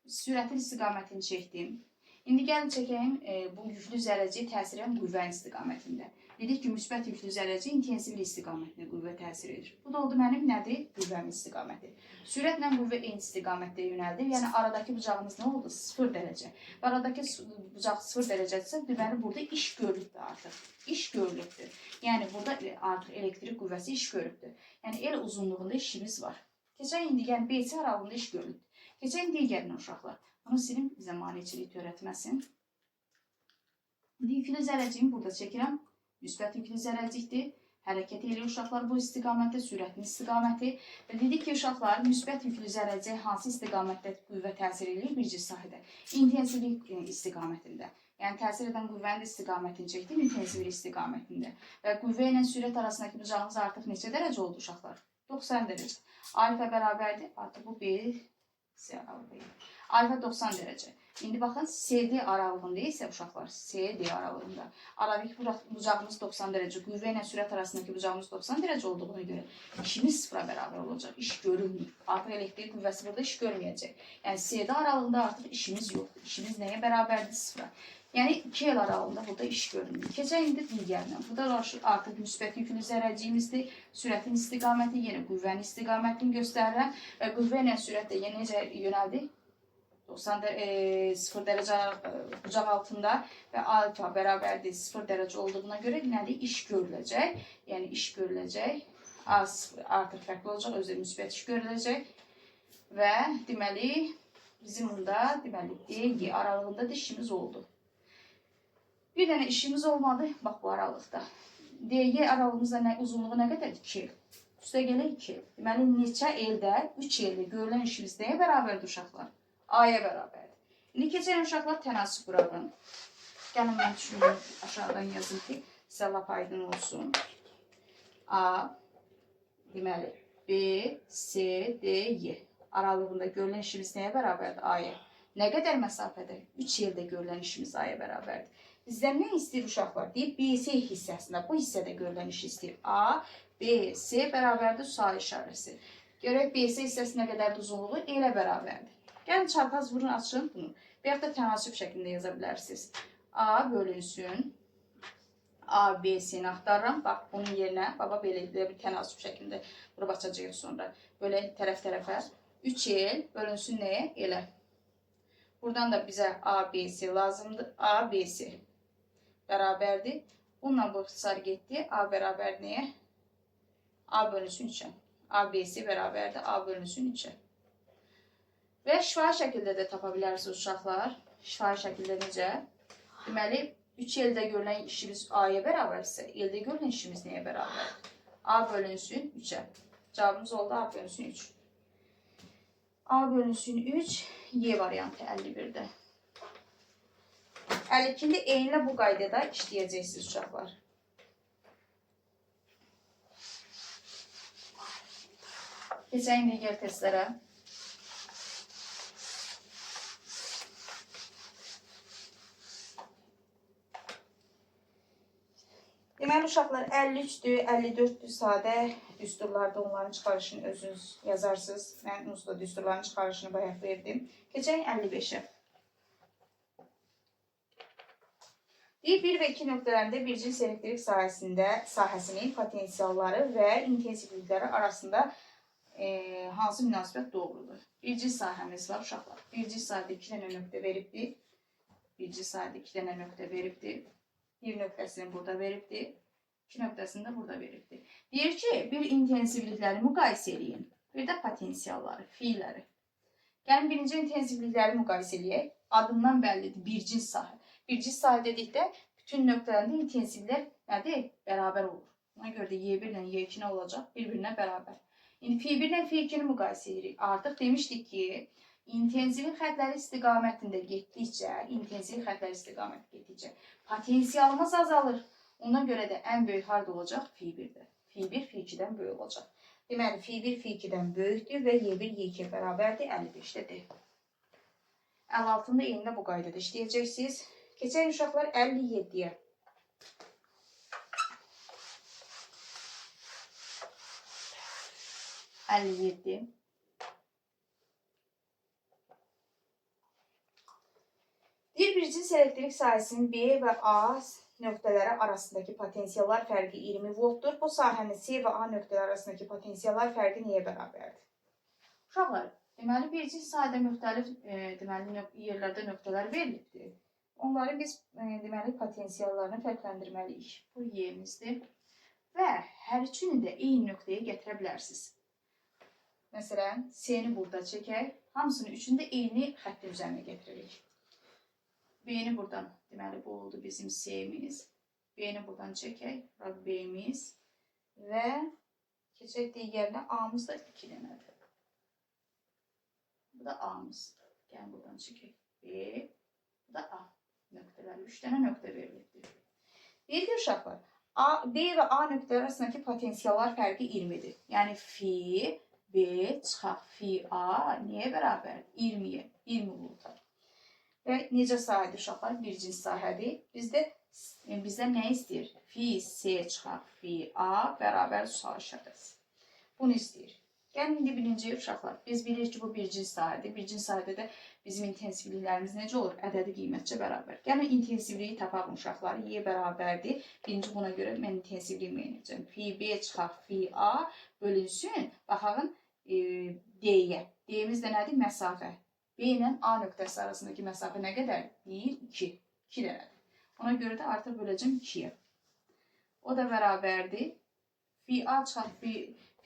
Sürətin istiqamətini çəkdim. İndi gəlin çəkəyim bu yüklü zərrəciyə təsir edən qüvvənin istiqamətində. Dedik ki, müsbət yüklü zərrəci intensivli istiqamətində qüvvə təsir edir. Bu da oldu mənim nədir? Qüvvəmin istiqaməti. Sürətlə qüvvə eyni istiqamətdə yönəldir. Yəni, aradakı bucağımız nə oldu? 0 dərəcə. Və aradakı bucaq 0 dərəcədirsə, deməli, burada iş görülübdür artıq. İş görülübdür. Yəni, burada artıq elektrik qüvvəsi iş görübdür. Yəni, el uzunluğunda işimiz var. Keçən indi, yəni, BC aralığında iş görülübdür. Keçən digərinə uşaqlar. Bunu silin, bizə maneçilik törətməsin. İndi yüklü zərrəciyimi burada çəkirəm. Müsbət yüklü zərrəcikdir. Hərəkət edir uşaqlar bu istiqamətdə, sürətin istiqaməti. Və dedik ki, uşaqlar, müsbət yüklü zərrəcik hansı istiqamətdə qüvvə təsir edir? Birinci sahədə. İntensivlik istiqamətində. Yəni, təsir edən qüvvənin istiqamətini çəkdim, intensivlik istiqamətində. Və qüvvə ilə sürət arasındakı bucağımız artıq neçə dərəcə oldu uşaqlar? 90 dərəcə. Alfa bərabərdir. Artıq bu bir C aralığıdır. Alfa 90 dərəcə. İndi baxın, CD aralığında isə uşaqlar, CD aralığında. Aradakı bucağımız 90 dərəcə, qüvvə ilə sürət arasındakı bucağımız 90 dərəcə olduğuna görə işimiz sıfıra bərabər olacaq. İş görülmür. Artıq elektrik qüvvəsi burada iş görməyəcək. Yəni, CD aralığında artıq işimiz yoxdur. İşimiz nəyə bərabərdir? Sıfıra. Yəni, 2 el aralığında burada iş görünmür. Keçək indi digərinə. Burada artıq müsbət yüklü zərrəciyimizdir. Sürətin istiqaməti, yenə qüvvənin istiqamətini göstərirəm. Və qüvvə ilə sürət də yenə necə yönəldi? 0 dərəcə bucaq altında və alfa bərabərdir 0 dərəcə olduğuna görə nədir? İş görüləcək. Yəni, iş görüləcək. Artıq fərqli olacaq. Özü müsbət iş görüləcək. Və deməli, bizim bunda deməli, D aralığında da işimiz oldu. Bir dənə işimiz olmadı. Bax, bu aralıqda. DY aralığımızda uzunluğu nə qədər? 2 el. Üstə gələ 2 el. Deməli, neçə eldə, 3 eldə görülən işimiz nəyə bərabərdir uşaqlar? A-ya bərabərdir. İndi keçən uşaqlar tənasüb qurarım. Gəlin, mən şunu aşağıdan yazım ki, sizə lap aydın olsun. A, deməli, B, C, D, Y aralığında görülən işimiz nəyə bərabərdir? A-ya. Nə qədər məsafədə? 3 ildə görülən işimiz A-ya bərabərdir. Bizdən nə istəyir uşaqlar? Deyib, BC hissəsində, bu hissədə görülən işi istəyir. A, B, C bərabərdir su işarəsi. Görək, BC hissəsi nə qədər uzunluğu elə bərabərdir. Gəlin, çarpaz vurun, açın bunu. Və yaxud da tənasüb şəklində yaza bilərsiniz. A bölünsün. A, B, C-ni axtarıram. Bax, bunun yerinə, baba, belə bir tənasüb şəklində vurub açacağıq sonra. Böyle tərəf-tərəfə. 3 el bölünsün nəyə? Elə. Buradan da bizə A, B, C lazımdır. A, B, C bərabərdir. Bununla bu ixtisar getdi. A bərabər nəyə? A bölünsün 3-ə. A, B, C bərabərdir. A bölünsün 3-ə. Və şifahi şəkildə də tapa bilərsiniz uşaqlar. Şifahi şəkildə necə? Deməli, 3 elde görülen işimiz A'ya bərabərsə, elde görülen işimiz nəyə bərabərdir? A bölünsün 3'e. Cevabımız oldu A bölünsün 3. A bölünsün 3, Y variantı 51'de. 52'de eynilə bu qaydada işləyəcəksiniz uşaqlar. Keçək digər testlərə. Deməli uşaqlar 53'dür, 54'dür sadə düsturlarda onların çıxarışını özünüz yazarsınız. Mən onsuz da düsturların çıxarışını bayaq verdim. Keçək 55'e. 1 ve 2 nöqtələrində bir cins elektrik sahəsinin potensialları və intensivlikləri arasında hansı münasibət doğrudur? Bir cins sahəmiz var uşaqlar. Bir cins sahədə 2 dənə nöqtə veribdir. Bir cins sahədə 2 dənə nöqtə veribdir. Bir nöqtəsini burada veribdir. 2 nöqtəsini də burada veribdir. Deyir ki, bir intensivlikləri müqayisə edin. Bir də potensialları, fiilləri. Gəlin birinci intensivlikləri müqayisə edək. Adından bəllidir, bir cins sahə. Bir cins sahə dedikdə bütün nöqtələrində intensivlər nədir? Bərabər olur. Ona görə də Y1 ilə Y2 nə olacaq? Bir-birinə bərabər. İndi F1 ilə F2'ni müqayisə edirik. Artıq demişdik ki, intensivlik xətləri istiqamətində getdikcə, potensialımız azalır. Ona görə də ən böyük harda olacaq? F1'də. F1 F2'dən böyük olacaq. Deməli, F1 F2'dən böyükdür və Y1 Y2'yə bərabərdir 55'dədir. 56'ında eynilə bu qaydada işləyəcəksiniz. Keçək uşaqlar 57'yə. 57. Bir cins elektrik sahəsinin B və A nöqtələri arasındakı potensiallar fərqi 20 voltdur. Bu sahənin C və A nöqtələri arasındakı potensiallar fərqi nəyə bərabərdir? Uşaqlar, deməli bir cins sahədə müxtəlif yerlərdə nöqtələr verilibdir. Onları biz deməli potensiallarını fərqləndirməliyik. Bu Y-imizdir. Və hər üçünü də eyni nöqtəyə gətirə bilərsiniz. Məsələn, C-ni burada çəkək. Hamısını üçünü də eyni xəttin üzərinə getiririk. B-ni buradan, deməli bu oldu bizim C-miz. B-ni buradan çəkək. Bura B-miz. Və keçək digərinə A-mız da 2 dənədir. Bu da A-mız. Gəlin buradan çəkək. B, bu da A. Nöqtələri 3 dənə nöqtə verilibdir. Deyir ki, uşaqlar, B və A nöqtələri arasındakı potensiallar fərqi 20'dir. Yəni F, B çıxaq F, A nəyə bərabərdir? 20'yə, 20 volta. Və necə sahədir uşaqlar? Bir cins sahədir. Bizdə nə istəyir? F, C çıxaq F, A bərabər sual işarəsi. Bunu istəyir. Gəlin indi birinci uşaqlar. Biz bilirik ki, bu bir cins sahədir. Bir cins sahədə də bizim intensivliklərimiz necə olur? Ədədi qiymətcə bərabər. Gəlin intensivliyi tapaq uşaqlar. Y bərabərdir. Birinci buna görə mən intensivliyi müəyyən edəcəm. F, B çıxaq F, A bölünsün. Baxağın D-yə. D-miz də nədir? Məsafə. B ilə A nöqtəsi arasındakı məsafə nə qədər? 1, 2. 2 dənədir. Ona görə də artıq böləcəm 2'yə. O da bərabərdir. F, A çıxaq F,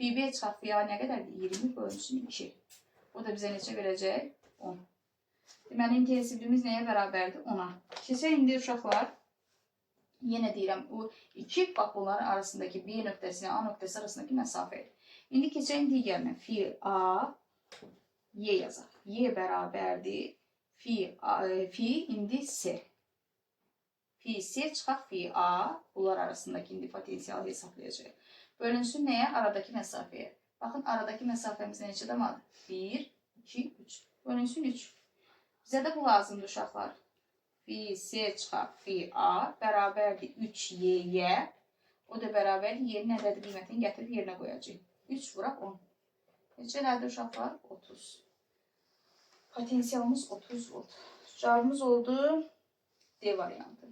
B çıxaq F, A nə qədərdir? 20 bölünsün 2. O da bizə neçə verəcək? 10. Deməli, intensivliyimiz nəyə bərabərdir? 10'a. Keçək indi uşaqlar. Yenə deyirəm, bu 2 bax bunların arasındakı B nöqtəsi ilə A nöqtəsi arasındakı məsafədir. İndi keçək digərinə. F, A, Y yazaq. Y bərabərdir. F indi C. F, C çıxaq F, A. Bunlar arasındakı indi potensialı hesablayacaq. Bölünsün nəyə? Aradakı məsafəyə. Baxın, aradakı məsafəmiz neçə damadır? 1, 2, 3. Bölünsün 3. Bizə də bu lazımdır uşaqlar. F, C çıxaq F, A bərabərdir 3Y-yə. O da bərabərdir Y-nin ədədi qiymətini gətirib yerinə qoyacaq. 3 vuraq 10. Neçə nədir uşaqlar? 30. Potensialımız 30 volt. Cavabımız oldu D variantı.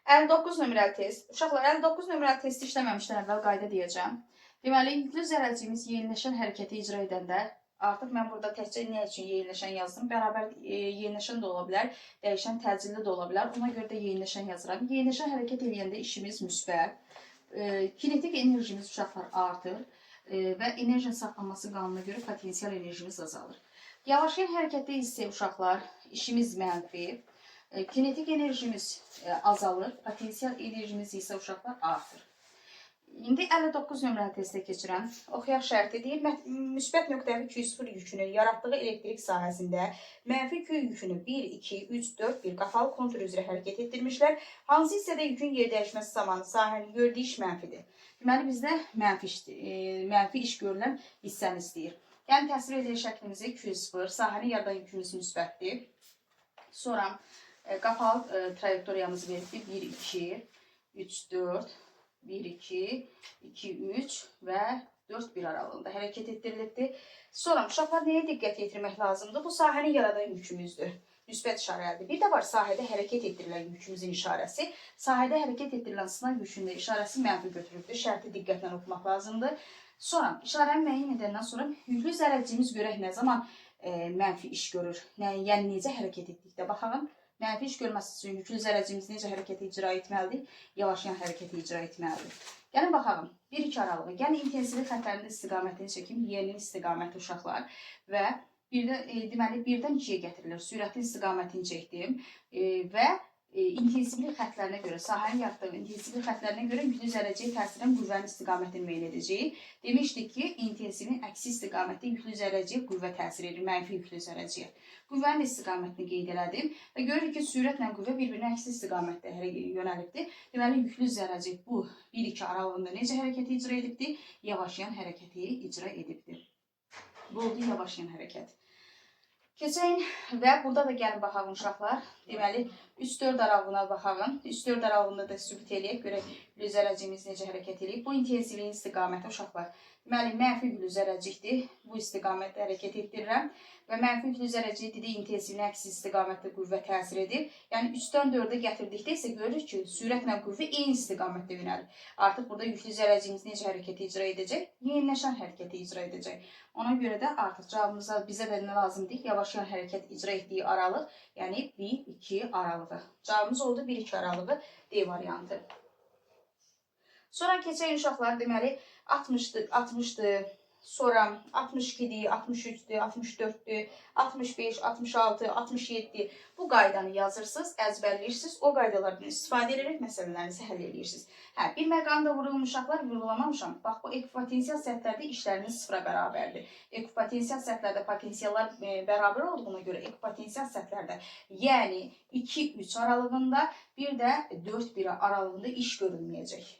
59 nömrəli test. Uşaqlar, 59 nömrəli testi işləməmişdən əvvəl qayda deyəcəm. Deməli, yüklü zərərçimiz yeniləşən hərəkəti icra edəndə, artıq mən burada təkcə nə üçün yeniləşən yazdım? Bərabər yeniləşən də ola bilər, dəyişən təcilli də ola bilər. Ona görə də yeniləşən yazıram. Yeniləşən hərəkət edəndə işimiz müsbət. Kinetik enerjimiz uşaqlar artır və enerjinin saxlanması qanununa görə potensial enerjimiz azalır. Yavaşlayan hərəkətdə isə uşaqlar işimiz mənfi. Kinetik enerjimiz azalır, potensial enerjimiz isə uşaqlar artır. İndi 59 nömrəli testə keçirəm. Oxuyaq şərti deyir, müsbət nöqtəvi Q0 yükünün yaratdığı elektrik sahəsində mənfi Q yükünü 1, 2, 3, 4 bir qapalı kontur üzrə hərəkət etdirmişlər. Hansı hissədə yükün yer dəyişməsi zamanı sahənin gördüyü iş mənfidir. Deməli, bizdə mənfi iş görülən hissəni istəyir. Yəni, təsvir edilir şəklimizi Q0, sahəni yaradan yükümüz müsbətdir. Sonra qapalı trayektoriyamızı verdik 1, 2, 3, 4, 1, 2, 2, 3 və 4, 1 aralığında hərəkət etdirilibdir. Sonra uşaqlar nəyə diqqət yetirmək lazımdır? Bu sahəni yaradan yükümüzdür. Müsbət işarəlidir. Bir də var sahədə hərəkət etdirilən yükümüzün işarəsi. Sahədə hərəkət etdirilən sınav yükünün işarəsi mənfi götürübdür. Şərti diqqətlə oxumaq lazımdır. Sonra işarəni müəyyən edəndən sonra yüklü zərərciyimiz görək nə zaman mənfi iş görür. Yəni necə hərəkət etdikdə baxalım. Mənfi iş görməsi üçün yüklü zərərciyimiz necə hərəkəti icra etməlidir? Yavaşlayan hərəkəti icra etməlidir. Gəlin baxalım. 1-2 aralığı. Yəni intensivlik xətlərinin istiqamətini çəkim. Y-nin istiqaməti uşaqlar. Və deməli 1-dən 2-yə gətirilir. Sürətin istiqamətini çəkdim. Və intensivlik xətlərinə görə, sahənin yaratdığı intensivlik xətlərinə görə yüklü zərərciyə təsirən qüvvənin istiqamətini müəyyən edəcəyik. Demişdik ki, intensivin əksi istiqamətdə yüklü zərərciyə qüvvə təsir edir, mənfi yüklü zərərciyə. Qüvvənin istiqamətini qeyd elədim və görürük ki, sürətlə qüvvə bir-birinə əksi istiqamətdə yönəlibdir. Deməli, yüklü zərərciyə bu 1-2 aralığında necə hərəkəti icra edibdir? Yavaşlayan hərəkəti icra edibdir. Bu oldu yavaşlayan hərəkət. Keçəyin və burada da gəlin baxalım uşaqlar. Deməli, 3-4 aralığına baxalım. 3-4 aralığında da sübut eləyək. Görək, yüklü zərərciyimiz necə hərəkət eləyib. Bu intensivliyin istiqaməti uşaqlar. Deməli, mənfi yüklü zərərcikdir. Bu istiqamətdə hərəkət etdirirəm. Və mənfi yüklü zərərcikdir, intensivliyin əksi istiqamətdə qüvvə təsir edir. Yəni, 3-dən 4-ə gətirdikdə isə görürük ki, sürətlə qüvvə eyni istiqamətdə yönəlir. Artıq burada yüklü zərərciyimiz necə hərəkəti icra edəcək? Yeniləşən hərəkəti icra edəcək. Ona görə də artıq cavabımıza bizə də nə lazımdır? Yavaşlayan hərəkət icra etdiyi aralıq, yəni 1-2 aralığı. Cavabımız oldu 1-2 aralığı D variantı. Sonra keçək uşaqlar, deməli 60'dır, sonra 62'dir, 63'dür, 64'dür, 65, 66, 67 bu qaydanı yazırsınız, əzbərləyirsiniz, o qaydalardan istifadə edərək məsələlərinizi həll edirsiniz. Bir məqamda vurulmuşaqlar, vurulamamışam. Bax, bu ekvipotensial səthlərdə işləriniz sıfıra bərabərdir. Ekvipotensial səthlərdə potensiallar bərabər olduğuna görə ekvipotensial səthlərdə, yəni 2-3 aralığında, bir də 4-1 aralığında iş görülməyəcək.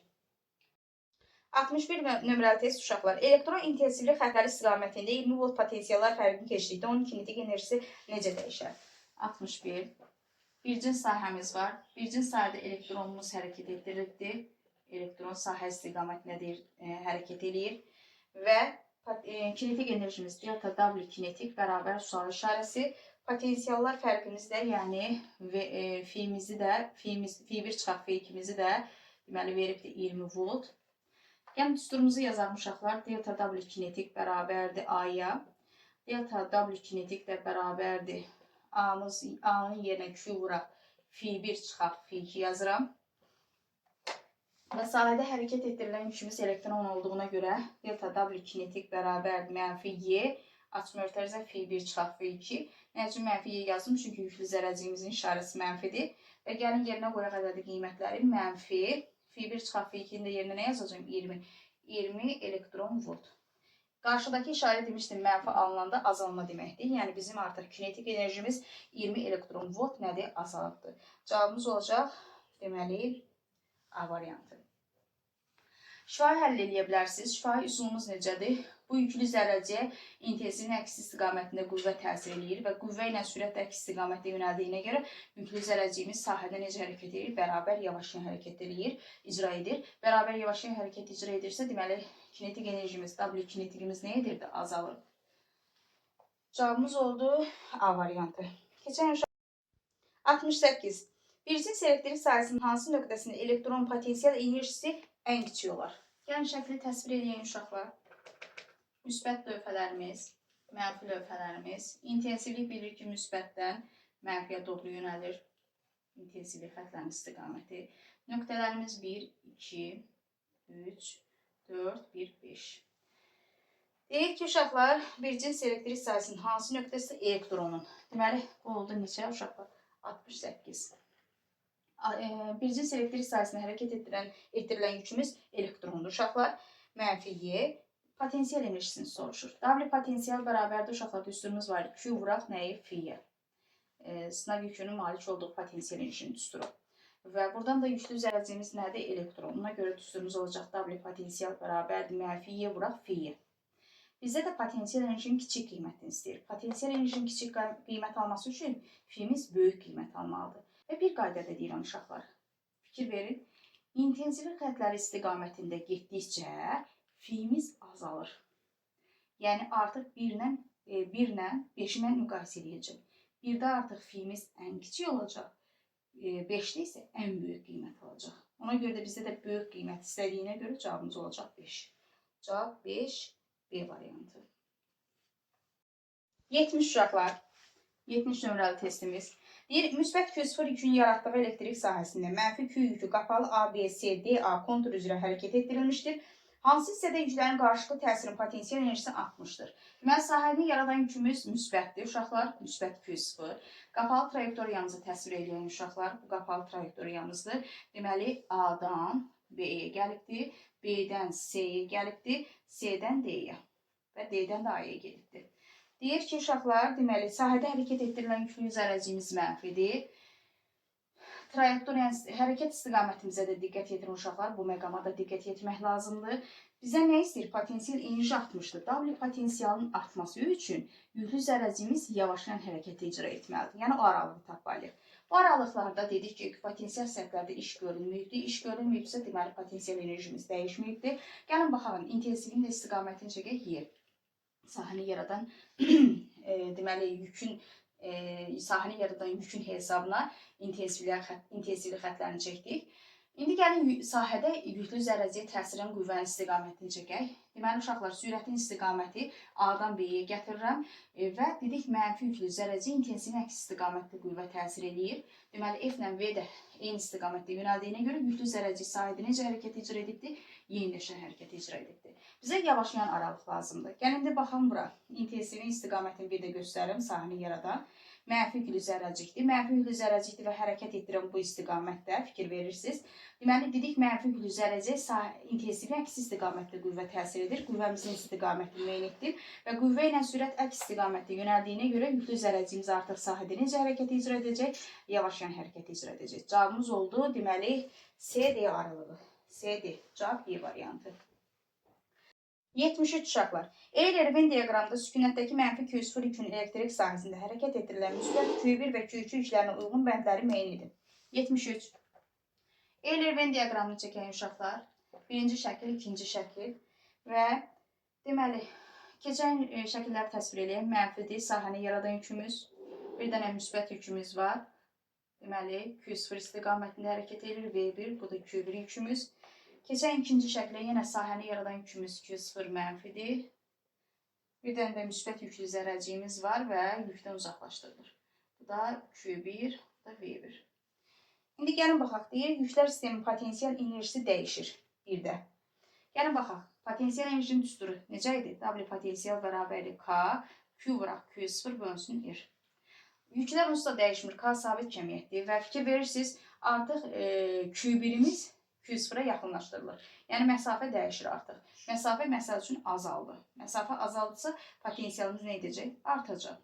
61 nömrəli test uşaqlar. Elektron intensivlik xətləri istiqamətində 20 volt potensiallar fərqini keçdikdə onun kinetik enerjisi necə dəyişər? 61. Bircin sahəmiz var. Bircin sahədə elektronumuz hərəkət etdirilibdir. Elektron sahə istiqamətindədir, hərəkət edir. Və kinetik enerjimiz delta W kinetik bərabər sual işarəsi. Potensiallar fərqimizi də, yəni F1 çıxaq F2-mizi də deməli veribdir 20 volt. Yəni, düsturumuzu yazarım uşaqlar. Delta W kinetik bərabərdir A-ya. Delta W kinetik də bərabərdir. A-nın yerinə Q vuraq. F1 çıxaq F2 yazıram. Və sahədə hərəkət etdirilən yükümüz elektron olduğuna görə delta W kinetik bərabərdir mənfi Y. Açma örtərizə F1 çıxaq F2. Nə üçün mənfi Y yazdım? Çünki yüklü zərərciyimizin işarəsi mənfidir. Və gəlin yerinə qoyaq ədədi qiymətləri mənfi. F1 çıxaq F2'nin də yerinə nə yazacağım? 20. 20 elektron volt. Qarşıdakı işarə demişdim, mənfi alınanda azalma deməkdir. Yəni, bizim artıq kinetik enerjimiz 20 elektron volt nədir? Azalıbdır. Cavabımız olacaq, deməli, A variantı. Şifahi həll edə bilərsiniz. Şifahi üsulumuz necədir? Bu yüklü zərrəciyə intensivin əksi istiqamətində qüvvə təsir edir və qüvvə ilə sürət əks istiqamətdə yönəldiyinə görə yüklü zərrəciyimiz sahədə necə hərəkət edir? Bərabər yavaşlayan hərəkət edir, icra edir. Bərabər yavaşlayan hərəkət icra edirsə, deməli, kinetik enerjimiz, W kinetikimiz nə edirdi? Azalır. Cavabımız oldu A variantı. Keçən 68. Bircin elektrik sahəsinin hansı nöqtəsində elektron potensial enerjisi ən kiçik olar? Yəni, şəkli təsvir edəyən uşaqlar. Müsbət lövhələrimiz, mənfi lövhələrimiz. İntensivlik bilir ki, müsbətdən mənfiyə doğru yönəlir. İntensivlik xətlərinin istiqaməti. Nöqtələrimiz 1, 2, 3, 4, 1, 5. Deyək ki, uşaqlar, bircin elektrik sahəsinin hansı nöqtəsi elektronun. Deməli, bu oldu neçə uşaqlar? 68. Birinci elektrik sayəsində hərəkət etdirilən yükümüz elektrondur uşaqlar. Mənfi Y. Potensial enerjisini soruşur. W potensial bərabərdir uşaqlar. Düsturumuz var. Q vuraq nəyi? Fiyə. Sınav yükünün malik olduğu potensial enerjinin düsturu. Və buradan da yüklü zərrəciyimiz nədir? Elektron. Buna görə düsturumuz olacaq. W potensial bərabərdir. Mənfi Y vuraq Fiyə. Bizdə də potensial enerjinin kiçik qiymətini istəyir. Potensial enerjinin kiçik qiymət alması üçün Fimiz böyük qiymət almalıdır. Və bir qaydada deyirəm uşaqlar. Fikir verin. İntensivlik xətləri istiqamətində getdikcə Fimiz azalır. Yəni artıq 1 ilə 5-i mən müqayisə edəcəm. 1-də artıq Fimiz ən kiçik olacaq. 5-də isə ən böyük qiymət alacaq. Ona görə də bizdə də böyük qiymət istədiyinə görə cavabımız olacaq 5. Cavab 5, B variantı. 70 uşaqlar. 70 nömrəli testimiz. Deyir, müsbət Q0 yükün yaratdığı elektrik sahəsində mənfi Q yükü qapalı A, B, C, D, A kontur üzrə hərəkət etdirilmişdir. Hansı hissədə yüklərin qarşılıqlı təsirin potensial enerjisi artmışdır? Deməli, sahəni yaradan yükümüz müsbətdir uşaqlar. Müsbət Q0. Qapalı trayektoriyamızı təsvir edən uşaqlar. Bu qapalı trayektoriyamızdır. Deməli, A-dan B-yə gəlibdir. B-dən C-yə gəlibdir. C-dən D-yə və D-dən də A-yə gedibdir. Deyir ki, uşaqlar, deməli, sahədə hərəkət etdirilən yüklü zərrəciyimiz mənfidir. Trayektoriyanın hərəkət istiqamətimizə də diqqət yetirin uşaqlar. Bu məqama da diqqət yetirmək lazımdır. Bizə nə istəyir? Potensial enerji artmışdır. W potensialının artması üçün yüklü zərrəciyimiz yavaşlayan hərəkəti icra etməlidir. Yəni, o aralığı tapmalıyıq. Bu aralıqlarda dedik ki, potensial səhvlərdə iş görülməyibdir. İş görülməyibsə, deməli, potensial enerjimiz dəyişməyibdir. Gəlin, baxalım, intensivliyin də istiqamətini çəkək Y. Sahəni yaradan deməli sahəni yaradan yükün hesabına intensivlik xətlərini çəkdik. İndi gəlin sahədə yüklü zərrəciyə təsirin qüvvənin istiqamətini çəkək. Deməli uşaqlar sürətin istiqaməti A-dan B-yə gətirirəm və dedik mənfi yüklü zərrəciyə intensivin əks istiqamətli qüvvə təsir eləyir. Deməli F ilə V də eyni istiqamətdə yönəldiyinə görə yüklü zərrəciyə sahədə necə hərəkət icra edibdir? Yeniləşən hərəkət icra edibdir. Bizə yavaşlayan aralıq lazımdır. Gəlin də baxın bura. İntensivin istiqamətini bir də göstərim. Sahəni yaradan mənfi yüklü zərrəcikdir. Mənfi yüklü zərrəcikdir və hərəkət etdirən bu istiqamətdə fikir verirsiniz. Deməli, dedik mənfi yüklü zərrəcik intensivin əks istiqamətli qüvvə təsir edir. Qüvvəmizin istiqamətini müəyyən etdik və qüvvə ilə sürət əks istiqamətdə yönəldiyinə görə yüklü zərrəciyimiz artıq sahədə necə hərəkət icra edəcək? Yavaşlayan hərəkət icra edəcək. Cavabımız oldu. Deməli, C-D aralığı. C-D. Cavab Y variantı. 73 uşaqlar. Euler-Venn diaqramda sükunətdəki mənfi Q0 yükün elektrik sahəsində hərəkət etdirilən müsbət Q1 və Q2 yüklərinə uyğun bəndləri müəyyən edin. 73. Euler-Venn diaqramını çəkən uşaqlar. Birinci şəkil, ikinci şəkil və deməli, keçən şəkilləri təsvir edək. Mənfidir, sahəni yaradan yükümüz. Bir dənə müsbət yükümüz var. Deməli, Q0 istiqamətində hərəkət edir. V1, bu da Q1 yükümüz. Keçən ikinci şəklə yenə sahəni yaradan yükümüz Q0 mənfidir. Bir dənə də müsbət yüklü zərrəciyimiz var və yükdən uzaqlaşdırılır. Bu da Q1, bu da V1. İndi gəlin baxaq, deyir, yüklər sistemin potensial enerjisi dəyişir bir də. Gəlin baxaq, potensial enerjinin düsturu necə idi? W potensial bərabərdir K, Q vuraq Q0 bölünsün R. Yüklər onsuz da dəyişmir, K sabit cəmiyyətdir və fikir verirsiniz, artıq Q1'imiz Q0'a yaxınlaşdırılır. Yəni, məsafə dəyişir artıq. Məsafə məsəl üçün azaldı. Məsafə azaldısa, potensialımız nə edəcək? Artacaq.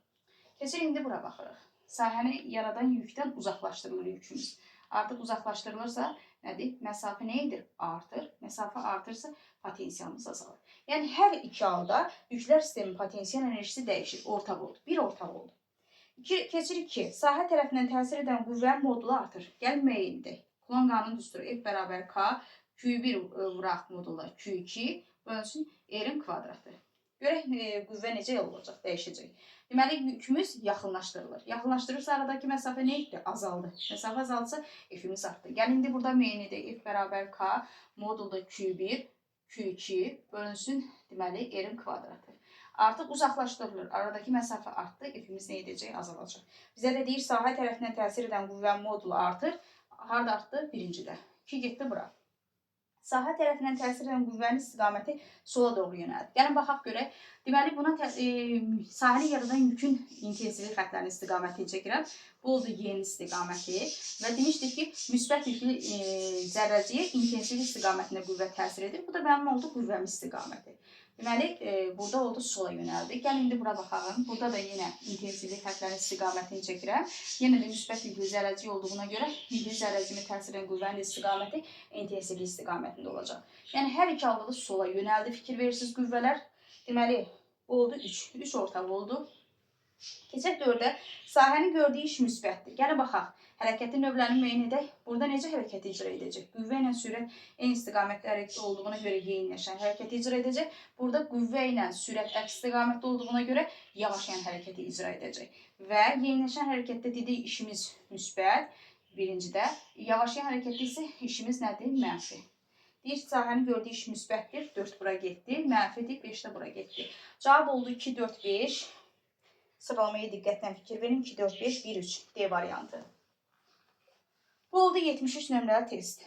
Keçir, indi bura baxırıq. Sahəni yaradan yükdən uzaqlaşdırılır yükümüz. Artıq uzaqlaşdırılırsa, nədir? Məsafə nə edir? Artır. Məsafə artırsa, potensialımız azalır. Yəni, hər iki halda yüklər sistemin potensial enerjisi dəyişir. Ortaq oldu. Bir ortaq oldu. Keçir 2. Sahə tərəfindən təsir edən qüvvənin modulu artır. Gəlin müəyyən edək. Kulon qanunu düsturu F bərabər K, Q1 vuraq modula Q2 bölünsün R-in kvadratı. Görək qüvvə necə olacaq, dəyişəcək. Deməli, yükümüz yaxınlaşdırılır. Yaxınlaşdırırsa aradakı məsafə nə etdi? Azaldı. Məsafə azaldısa F-imiz artdı. Gəlin, indi burada müəyyən edək. F bərabər K, modulda Q1, Q2 bölünsün, deməli, R-in kvadratı. Artıq uzaqlaşdırılır. Aradakı məsafə artdı. F-imiz nə edəcək? Azalacaq. Bizə də deyir, sahə tərəfindən təsir edən qüvvənin modulu artır. Harada artdı? Birincidə. 2 getdi bura. Sahə tərəfindən təsir edən qüvvənin istiqaməti sola doğru yönəldir. Gəlin baxaq görək. Deməli, buna sahəni yaradan yükün intensivlik xəttlərinin istiqaməti çəkirəm. Bu oldu Y-nin istiqaməti və demişdik ki, müsbət yüklü zərrəciyə intensivlik istiqamətində qüvvə təsir edir. Bu da mənim oldu qüvvəmin istiqaməti. Deməli, burada oldu sola yönəldi. Gəlin indi bura baxalım. Burada da yenə intensivlik xəttlərinin istiqamətini çəkirəm. Yenə də müsbət yüklü zərrəciyə olduğuna görə yüklü zərrəciyimi təsir edən qüvvənin istiqaməti intensivlik istiqamətində olacaq. Yəni, hər iki halda da sola yönəldi. Fikir verirsiniz qüvvələr. Deməli, bu oldu 3. 3 ortaq oldu. Keçək 4-ə. Sahənin gördüyü iş müsbətdir. Gəlin baxaq. Hərəkəti növlərini müəyyən edək. Burada necə hərəkəti icra edəcək? Qüvvə ilə sürət eyni istiqamətdə hərəkətdə olduğuna görə yeyinləşən hərəkəti icra edəcək. Burada qüvvə ilə sürət əks istiqamətdə olduğuna görə yavaşlayan hərəkəti icra edəcək. Və yeyinləşən hərəkətdə dedik işimiz müsbət. Birincidə. Yavaşlayan hərəkətdə isə işimiz nədir? Mənfi. Deyir, sahənin gördüyü iş müsbətdir. 4 bura getdi. Mənfidir. 5 də bura getdi. Cavab oldu 2, 4, 5. Sıralamaya diqqətlə fikir verin. 2, 4, 5, 1, 3. D variantı. Bu oldu 73 nömrəli test.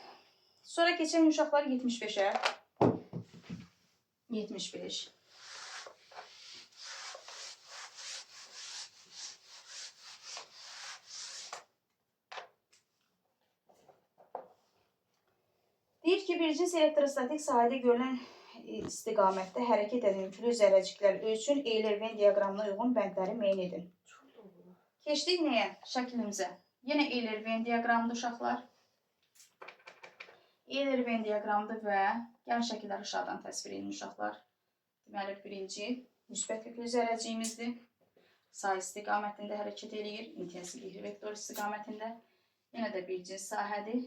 Sonra keçən uşaqlar 75-ə. 75. Deyir ki, birinci elektrostatik sahədə görülən istiqamətdə hərəkət edən yüklü zərrəciklər üçün Eyler-Venn diaqramına uyğun bəndləri müəyyən edin. Keçdik nəyə? Şəklimizə. Yenə Eyler-Venn diaqramıdır uşaqlar. Eyler-Venn diaqramıdır və gəlin şəkilləri aşağıdan təsvir edin uşaqlar. Deməli, birinci müsbət yüklü zərrəciyimizdir. Sahə istiqamətində hərəkət eləyir. İntensivlik vektor istiqamətində. Yenə də bir cins sahədir.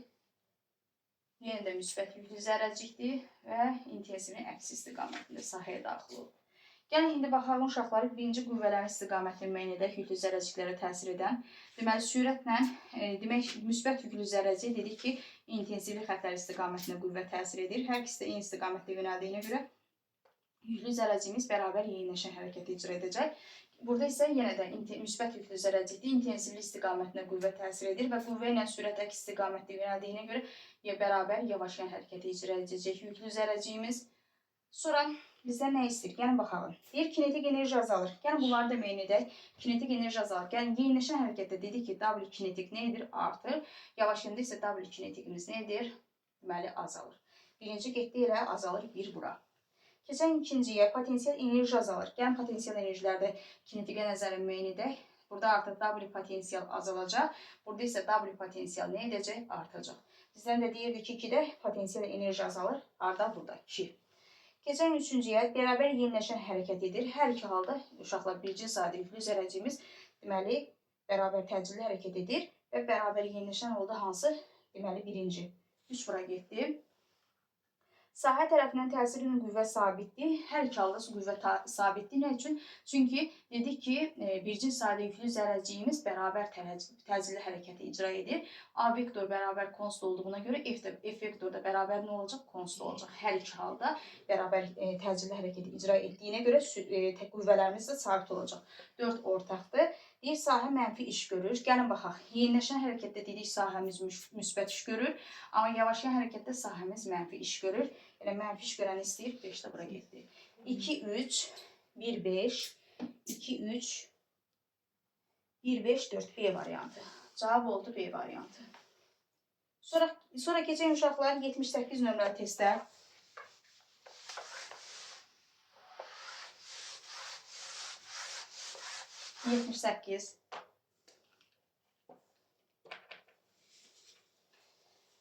Yenə də müsbət yüklü zərrəcikdir və intensivliyin əksi istiqamətində sahəyə daxil olur. Gəlin, indi baxalım uşaqları birinci qüvvələrin istiqamətini müəyyən edək, yüklü zərrəciklərə təsir edən. Deməli, sürətlə, demək, müsbət yüklü zərrəcik dedik ki, intensivlik xəttləri istiqamətində qüvvə təsir edir. Hər ikisi də eyni istiqamətdə yönəldiyinə görə yüklü zərrəciyimiz bərabər yeyinləşən hərəkəti icra edəcək. Burada isə yenə də müsbət yüklü zərrəcikdir, intensivlik istiqamətində qüvvə təsir edir və qüvvə ilə sürət əks istiqamətdə yönəldiyinə görə bərabər yavaşlayan hərəkəti icra edəcək yüklü zərrəciyimiz. Sonra bizdən nə istəyir? Gəlin baxalım. Deyir, kinetik enerji azalır. Gəlin bunları da müəyyən edək. Kinetik enerji azalır. Gəlin, yeyinləşən hərəkətdə dedik ki, W kinetik nə edir? Artır. Yavaşlayanda isə W kinetikimiz nə edir? Deməli, azalır. Birinci getdi elə azalır 1 bura. Keçən ikinciyə potensial enerji azalır. Gəlin, potensial enerjilərdə kinetikə nəzərən müəyyən edək. Burada artıq W potensial azalacaq. Burada isə W potensial nə edəcək? Artacaq. Bizdən də deyirdi ki, 2-də potensial enerji azalır. Arda burada 2. Keçən üçüncüyə bərabər yeniləşən hərəkət edir. Hər iki halda uşaqlar birinci sayda yüklü zərrəciyimiz deməli bərabər təcilli hərəkət edir və bərabər yeniləşən oldu hansı? Deməli birinci. 3 bura getdi. Sahə tərəfindən təsir edən qüvvə sabitdir. Hər iki halda qüvvə sabitdir. Nə üçün? Çünki dedik ki, birinci sayda yüklü zərrəciyimiz bərabər təcilli hərəkəti icra edir. A vektor bərabər konst olduğuna görə F vektor da bərabər nə olacaq? Konst olacaq. Hər iki halda bərabər təcilli hərəkəti icra etdiyinə görə qüvvələrimiz də sabit olacaq. 4 ortaqdır. Deyir, sahə mənfi iş görür. Gəlin baxaq. Yeniləşən hərəkətdə dedik sahəmiz müsbət iş görür. Amma yavaşlayan hərəkətdə sahəmiz mənfi iş görür. Elə mənfi iş görəni istəyir. 5 də bura getdi. 2, 3, 1, 5, 2, 3, 1, 5, 4. B variantı. Cavab oldu B variantı. Sonra keçən uşaqlar 78 nömrəli testlər. Yetmiş səkkiz.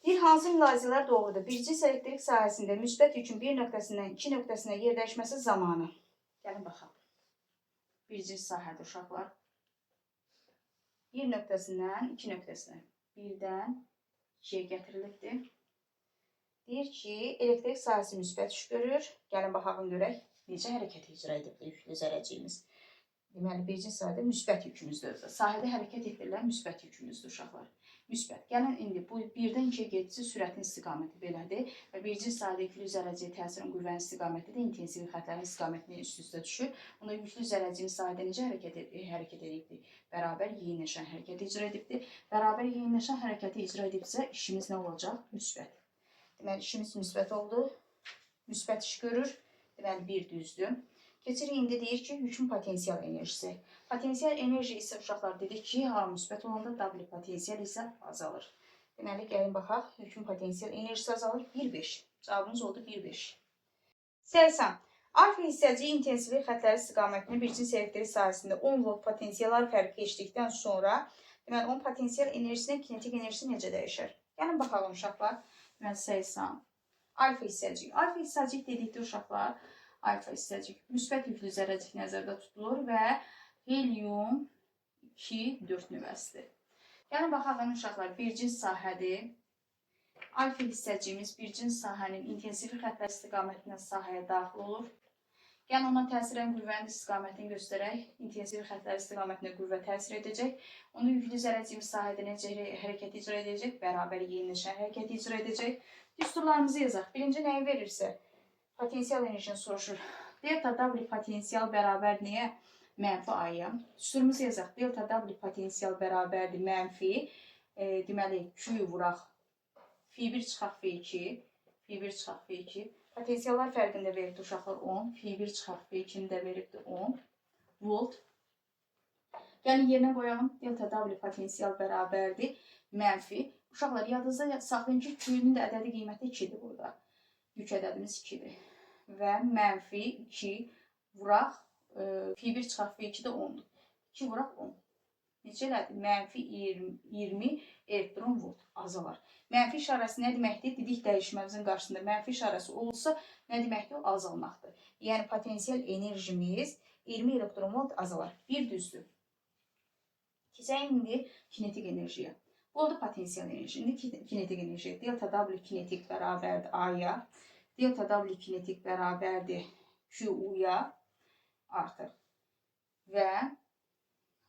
Bir hansı mülahizələr doğrudur? Birinci elektrik sahəsində müsbət yükün bir nöqtəsindən 2 nöqtəsinə yerdəyişməsi zamanı. Gəlin baxalım. Birinci sahədə uşaqlar. Bir nöqtəsindən 2 nöqtəsinə. Birdən 2-yə gətirilibdir. Deyir ki, elektrik sahəsi müsbət yük görür. Gəlin baxalım görək. Necə hərəkət icra edibdir yüklü zərrəciyimiz? Deməli, birinci sahədə müsbət yükümüzdür. Sahədə hərəkət etdirilən müsbət yükümüzdür uşaqlar. Müsbət. Gəlin, indi bu 1-dən 2-yə getisi sürətin istiqaməti belədir. Və birinci sahədə yüklü zərrəciyə təsirin qüvvənin istiqaməti də intensivlik xəttlərinin istiqamətini üst-üstə düşür. Bunda yüklü zərrəciyimiz sahədə necə hərəkət edibdir? Bərabər yeyinləşən hərəkəti icra edibdir. Bərabər yeyinləşən hərəkəti icra edibsə, işimiz nə olacaq? Müsbət. Deməli, işimiz müsbət oldu. Müsbət iş görür. Deməli, 1 düzdür. Keçirik, indi deyir ki, yükün potensial enerjisi. Potensial enerji isə uşaqlar dedik ki, müsbət olanda W potensial isə azalır. Deməli, gəlin baxaq, yükün potensial enerjisi azalır 1,5. Cavabımız oldu 1,5. 80. Alfa hissəci intensivlik xətləri istiqamətində bir cins elektrik sahəsində 10 volt potensiallar fərqi keçdikdən sonra deməli, onun potensial enerjisinin kinetik enerjisi necə dəyişər? Gəlin baxalım uşaqlar. Deməli, 80. Alfa hissəcik. Alfa hissəcik dedikdə uşaqlar, alfa hissəcik müsbət yüklü zərrəcik nəzərdə tutulur və helium 2,4 nüvəsidir. Gəlin baxalım uşaqlar, bir cins sahədir. Alfa hissəciyimiz bir cins sahənin intensivlik xətləri istiqamətindən sahəyə daxil olur. Yəni, ona təsir edən qüvvənin istiqamətini göstərək, intensivlik xətləri istiqamətinə qüvvə təsir edəcək. Onu yüklü zərrəciyimiz sahədə necə hərəkət icra edəcək? Bərabər yeniləşən hərəkət icra edəcək. Düsturlarımızı yazaq. Birinci nəyi verirsə, potensial enerjini soruşur. Delta W potensial bərabər nəyə? Mənfi A-ya. Düsturumuzu yazaq. Delta W potensial bərabərdir mənfi. Deməli, Q vuraq. F1 çıxaq F2. F1 çıxaq F2. Potensiallar fərqində veribdir uşaqlar 10. F1 çıxaq F2-ni də veribdir 10 volt. Yəni, yerinə qoyalım. Delta W potensial bərabərdir mənfi. Uşaqlar, yadınızda saxlayın ki, Q-nin də ədədi qiyməti 2-dir burada. Yük ədədimiz 2-dir. Və mənfi 2 vuraq. F1 çıxaq F2 də 10-dur. 2 vuraq 10. Necə elədir? Mənfi 20 elektron volt azalar. Mənfi işarəsi nə deməkdir? Dedik dəyişməmizin qarşısında mənfi işarəsi olsa, nə deməkdir? O azalmaqdır. Yəni, potensial enerjimiz 20 elektron volt azalar. Bir düzdür. Keçək indi kinetik enerjiyə. Bu oldu potensial enerji. İndi kinetik enerji. Delta W kinetik bərabərdir A-ya. Delta W kinetik bərabərdir Q-ya artır. Və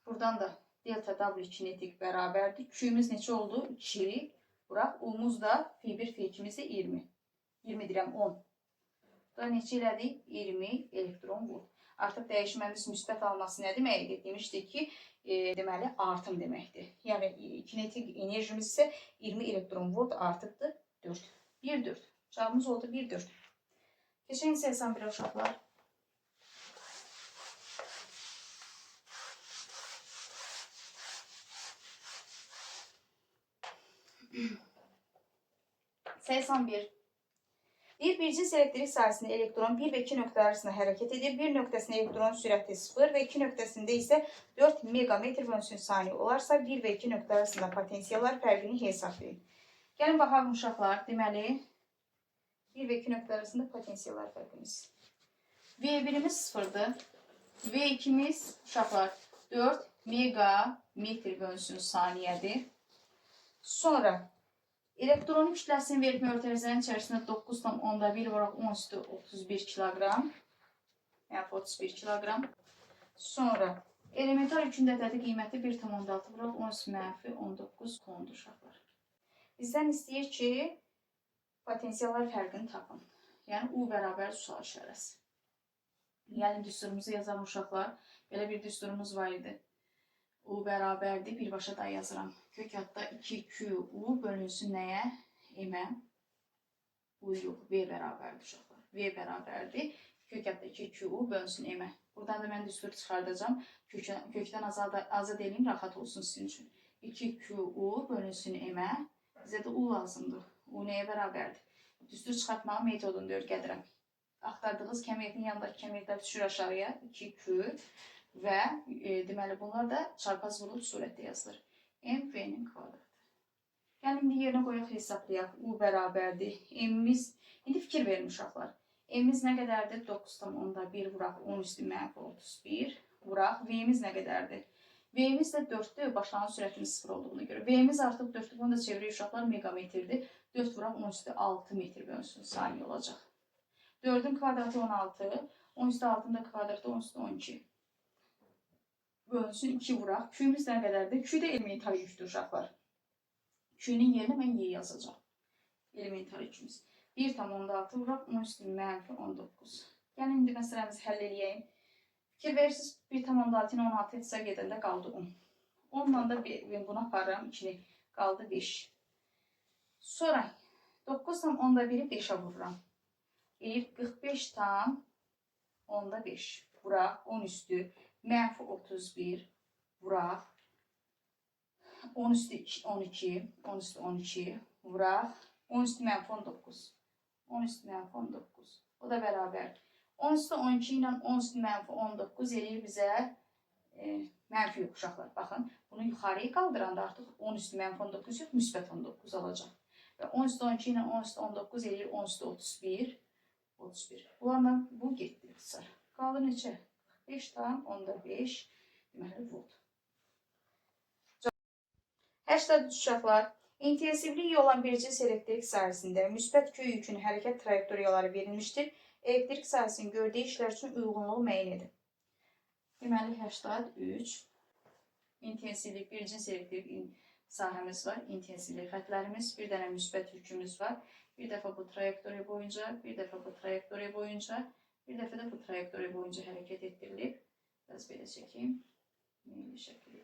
buradan da delta W kinetik bərabərdir. Q-miz neçə oldu? 2. Buraq. U-muz da F1, F2-miz də 20. 20 deyirəm 10. Da neçə elədik? 20 elektron volt. Artıq dəyişməmiz müsbət alması nə deməkdir? Demişdik ki, deməli, artım deməkdir. Yəni, kinetik enerjimiz isə 20 elektron volt artıqdır 4. 1,4. Cavabımız oldu 1,4. Keçən 81 uşaqlar. Bir cins elektrik sahəsində elektron 1 və 2 nöqtə arasında hərəkət edir. Bir nöqtəsində elektronun sürəti 0 və 2 nöqtəsində isə 4 megametr bölünsün saniyə olarsa, 1 və 2 nöqtə arasında potensiallar fərqini hesablayın. Gəlin baxalım uşaqlar. Deməli, 1 və 2 nöqtə arasında potensiallar fərqimiz. V1-imiz 0-dır. V2-miz uşaqlar 4 megametr bölünsün saniyədir. Sonra elektronun kütləsinin verilmə örtərizənin içərisində 9,1 vuraq 10 üstü 31 kiloqram. Yəni 31 kiloqram. Sonra elementar yükün ədədi qiyməti 1,6 vuraq 10 üstü mənfi 19 kondur uşaqlar. Bizdən istəyir ki, potensiallar fərqini tapın. Yəni U bərabər sual işarəsi. Yəni düsturumuzu yazalım uşaqlar. Belə bir düsturumuz var idi. U bərabərdir. Birbaşa da yazıram. Kökatda 2QU bölünsün nəyə? M-ə. U yox. V bərabərdir uşaqlar. V bərabərdir. Kökatda 2QU bölünsün M-ə. Buradan da mən düstur çıxardacağım. Kökdən azad edeyim, rahat olsun sizin üçün. 2QU bölünsün M-ə. Bizə də U lazımdır. U nəyə bərabərdir? Düstur çıxartmağın metodunu öyrədirəm. Axtardığınız kəmiyyətin yanındakı kəmiyyətlər düşür aşağıya. 2Q. Və deməli, bunlar da çarpaz vurulub surətdə yazılır. M V-nin kvadratı. Gəlin, indi yerinə qoyaq, hesablayaq. U bərabərdir. M-imiz, indi fikir verin uşaqlar. M-imiz nə qədərdir? 9,1 vuraq 10 üstü mənfi 31 vuraq. V-imiz nə qədərdir? V-imiz də 4-dür, başlanğıc sürətimiz 0 olduğuna görə. V-imiz artıq 4-dür, bunu da çevirir uşaqlar megametrdir. 4 vuraq 10 üstü 6 metr bölünsün saniyə olacaq. 4-ün kvadratı 16, 10 üstü 6-ın da kvadratı 10 üstü 12. Bölünsün 2 vuraq. Q-miz nə qədərdir? Q də elementar yükdür uşaqlar. Q-nin yerinə mən Y yazacağım. Elementar yükümüz. 1,6 vuraq 10 üstü mənfi 19. Yəni, indi məsələmizi həll edəyim. Fikir verirsiniz, 1,6-ın 16 etsə gedəndə qaldı 10. 10-dan da buna aparıram 2-ni. Qaldı 5. Sonra 9 tam onda 1'i 5'ə vururam. Eləyir 45 tam onda 5. Vuraq 10 üstü mənfi 31. Vuraq 10 üstü 12. 10 üstü 12. Vuraq 10 üstü mənfi 19. 10 üstü mənfi 19. O da bərabər. 10 üstü 12 ilə 10 üstü mənfi 19 eləyir bizə mənfi yox uşaqlar. Baxın, bunu yuxarıya qaldıranda artıq 10 üstü mənfi 19 yox, müsbət 19 olacaq. Və 10 üstü 12 ilə 10 üstü 19 eləyir 10 üstü 31. 31. Bunlarla bu getdi qısar. Qaldı neçə? 5 tam onda 5. Deməli, volt. 83 uşaqlar. İntensivliyi olan bircə elektrik sahəsində müsbət Q yükünün hərəkət trayektoriyaları verilmişdir. Elektrik sahəsinin gördüyü işlər üçün uyğunluğu müəyyən edin. Deməli, 83. İntensivlik, birinci elektrik sahəmiz var. İntensivlik xətlərimiz. Bir dənə müsbət yükümüz var. Bir dəfə bu trayektoriya boyunca, bir dəfə bu trayektoriya boyunca, bir dəfə də bu trayektoriya boyunca hərəkət etdirilib. Biraz belə çəkeyim. Meyli şəkildə.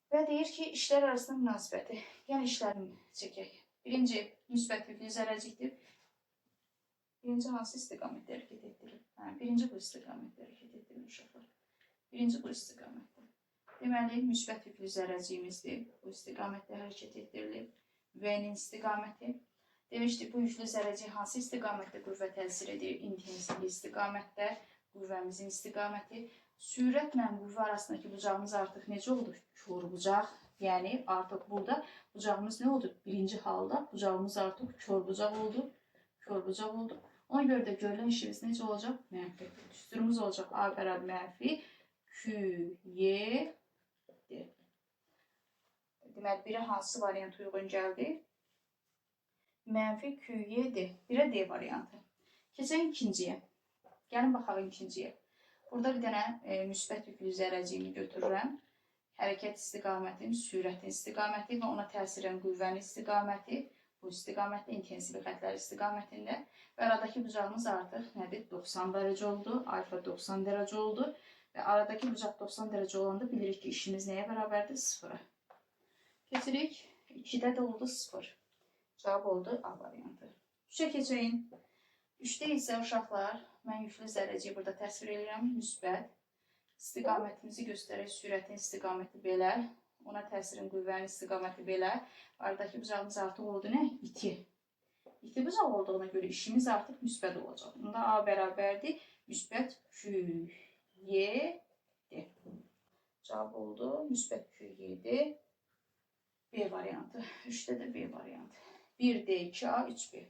Və deyir ki, işlər arasında münasibəti. Yəni, işlərini çəkək. Birinci, müsbət yüklü zərəcikdir. Birinci, hansı istiqamətdə hərəkət etdirir? Birinci, bu istiqamətdə hərəkət etdirir uşaqlar. Birinci, bu istiqamətdə. Deməli, müsbət yüklü zərəciyimizdir. Bu istiqamətdə hərəkət etdirilir. V-nin istiqaməti. Demişdik, bu yüklü zərəcik hansı istiqamətdə qüvvə təsir edir? İntensivli istiqamətdə qüvvəmizin istiqaməti. Sürətlə qüvvə arasındakı bucağımız artıq necə oldu? Kör bucaq. Yəni, artıq burada bucağımız nə oldu? Birinci halda bucağımız artıq kör bucaq oldu. Kör bucaq oldu. Ona görə də görülən işimiz necə olacaq? Mənfi. Düsturumuz olacaq A bərabər mənfi Q, Y, D. Deməli, birə hansı variant uyğun gəldi? Mənfi Q, Y, D. Birə D variantı. Keçək ikinciyə. Gəlin baxaq ikinciyə. Burada bir dənə müsbət yüklü zərəciyimi götürürəm. Hərəkət istiqamətim, sürətin istiqaməti və ona təsir edən qüvvənin istiqaməti. Bu istiqamətdə intensivli xətlər istiqamətində. Və aradakı bucağımız artıq nədir? 90 dərəcə oldu. Alfa 90 dərəcə oldu. Və aradakı bucaq 90 dərəcə olanda bilirik ki, işimiz nəyə bərabərdir? 0-a. Keçirik. 2-də də oldu 0. Cavab oldu A variantı. 3-ə keçəyin. 3-də isə uşaqlar, mən yüklü zərrəciyi burada təsvir edirəm. Müsbət. İstiqamətimizi göstərək. Sürətin istiqaməti belə. Ona təsirin qüvvənin istiqaməti belə. Aradakı bucağımız artıq oldu nə? 2. 2 bucaq olduğuna görə işimiz artıq müsbət olacaq. Bunda A bərabərdir. Müsbət Q, Y, D. Cavab oldu. Müsbət Q, Y, D. B variantı. 3'də də B variantı. 1D, 2A, 3B.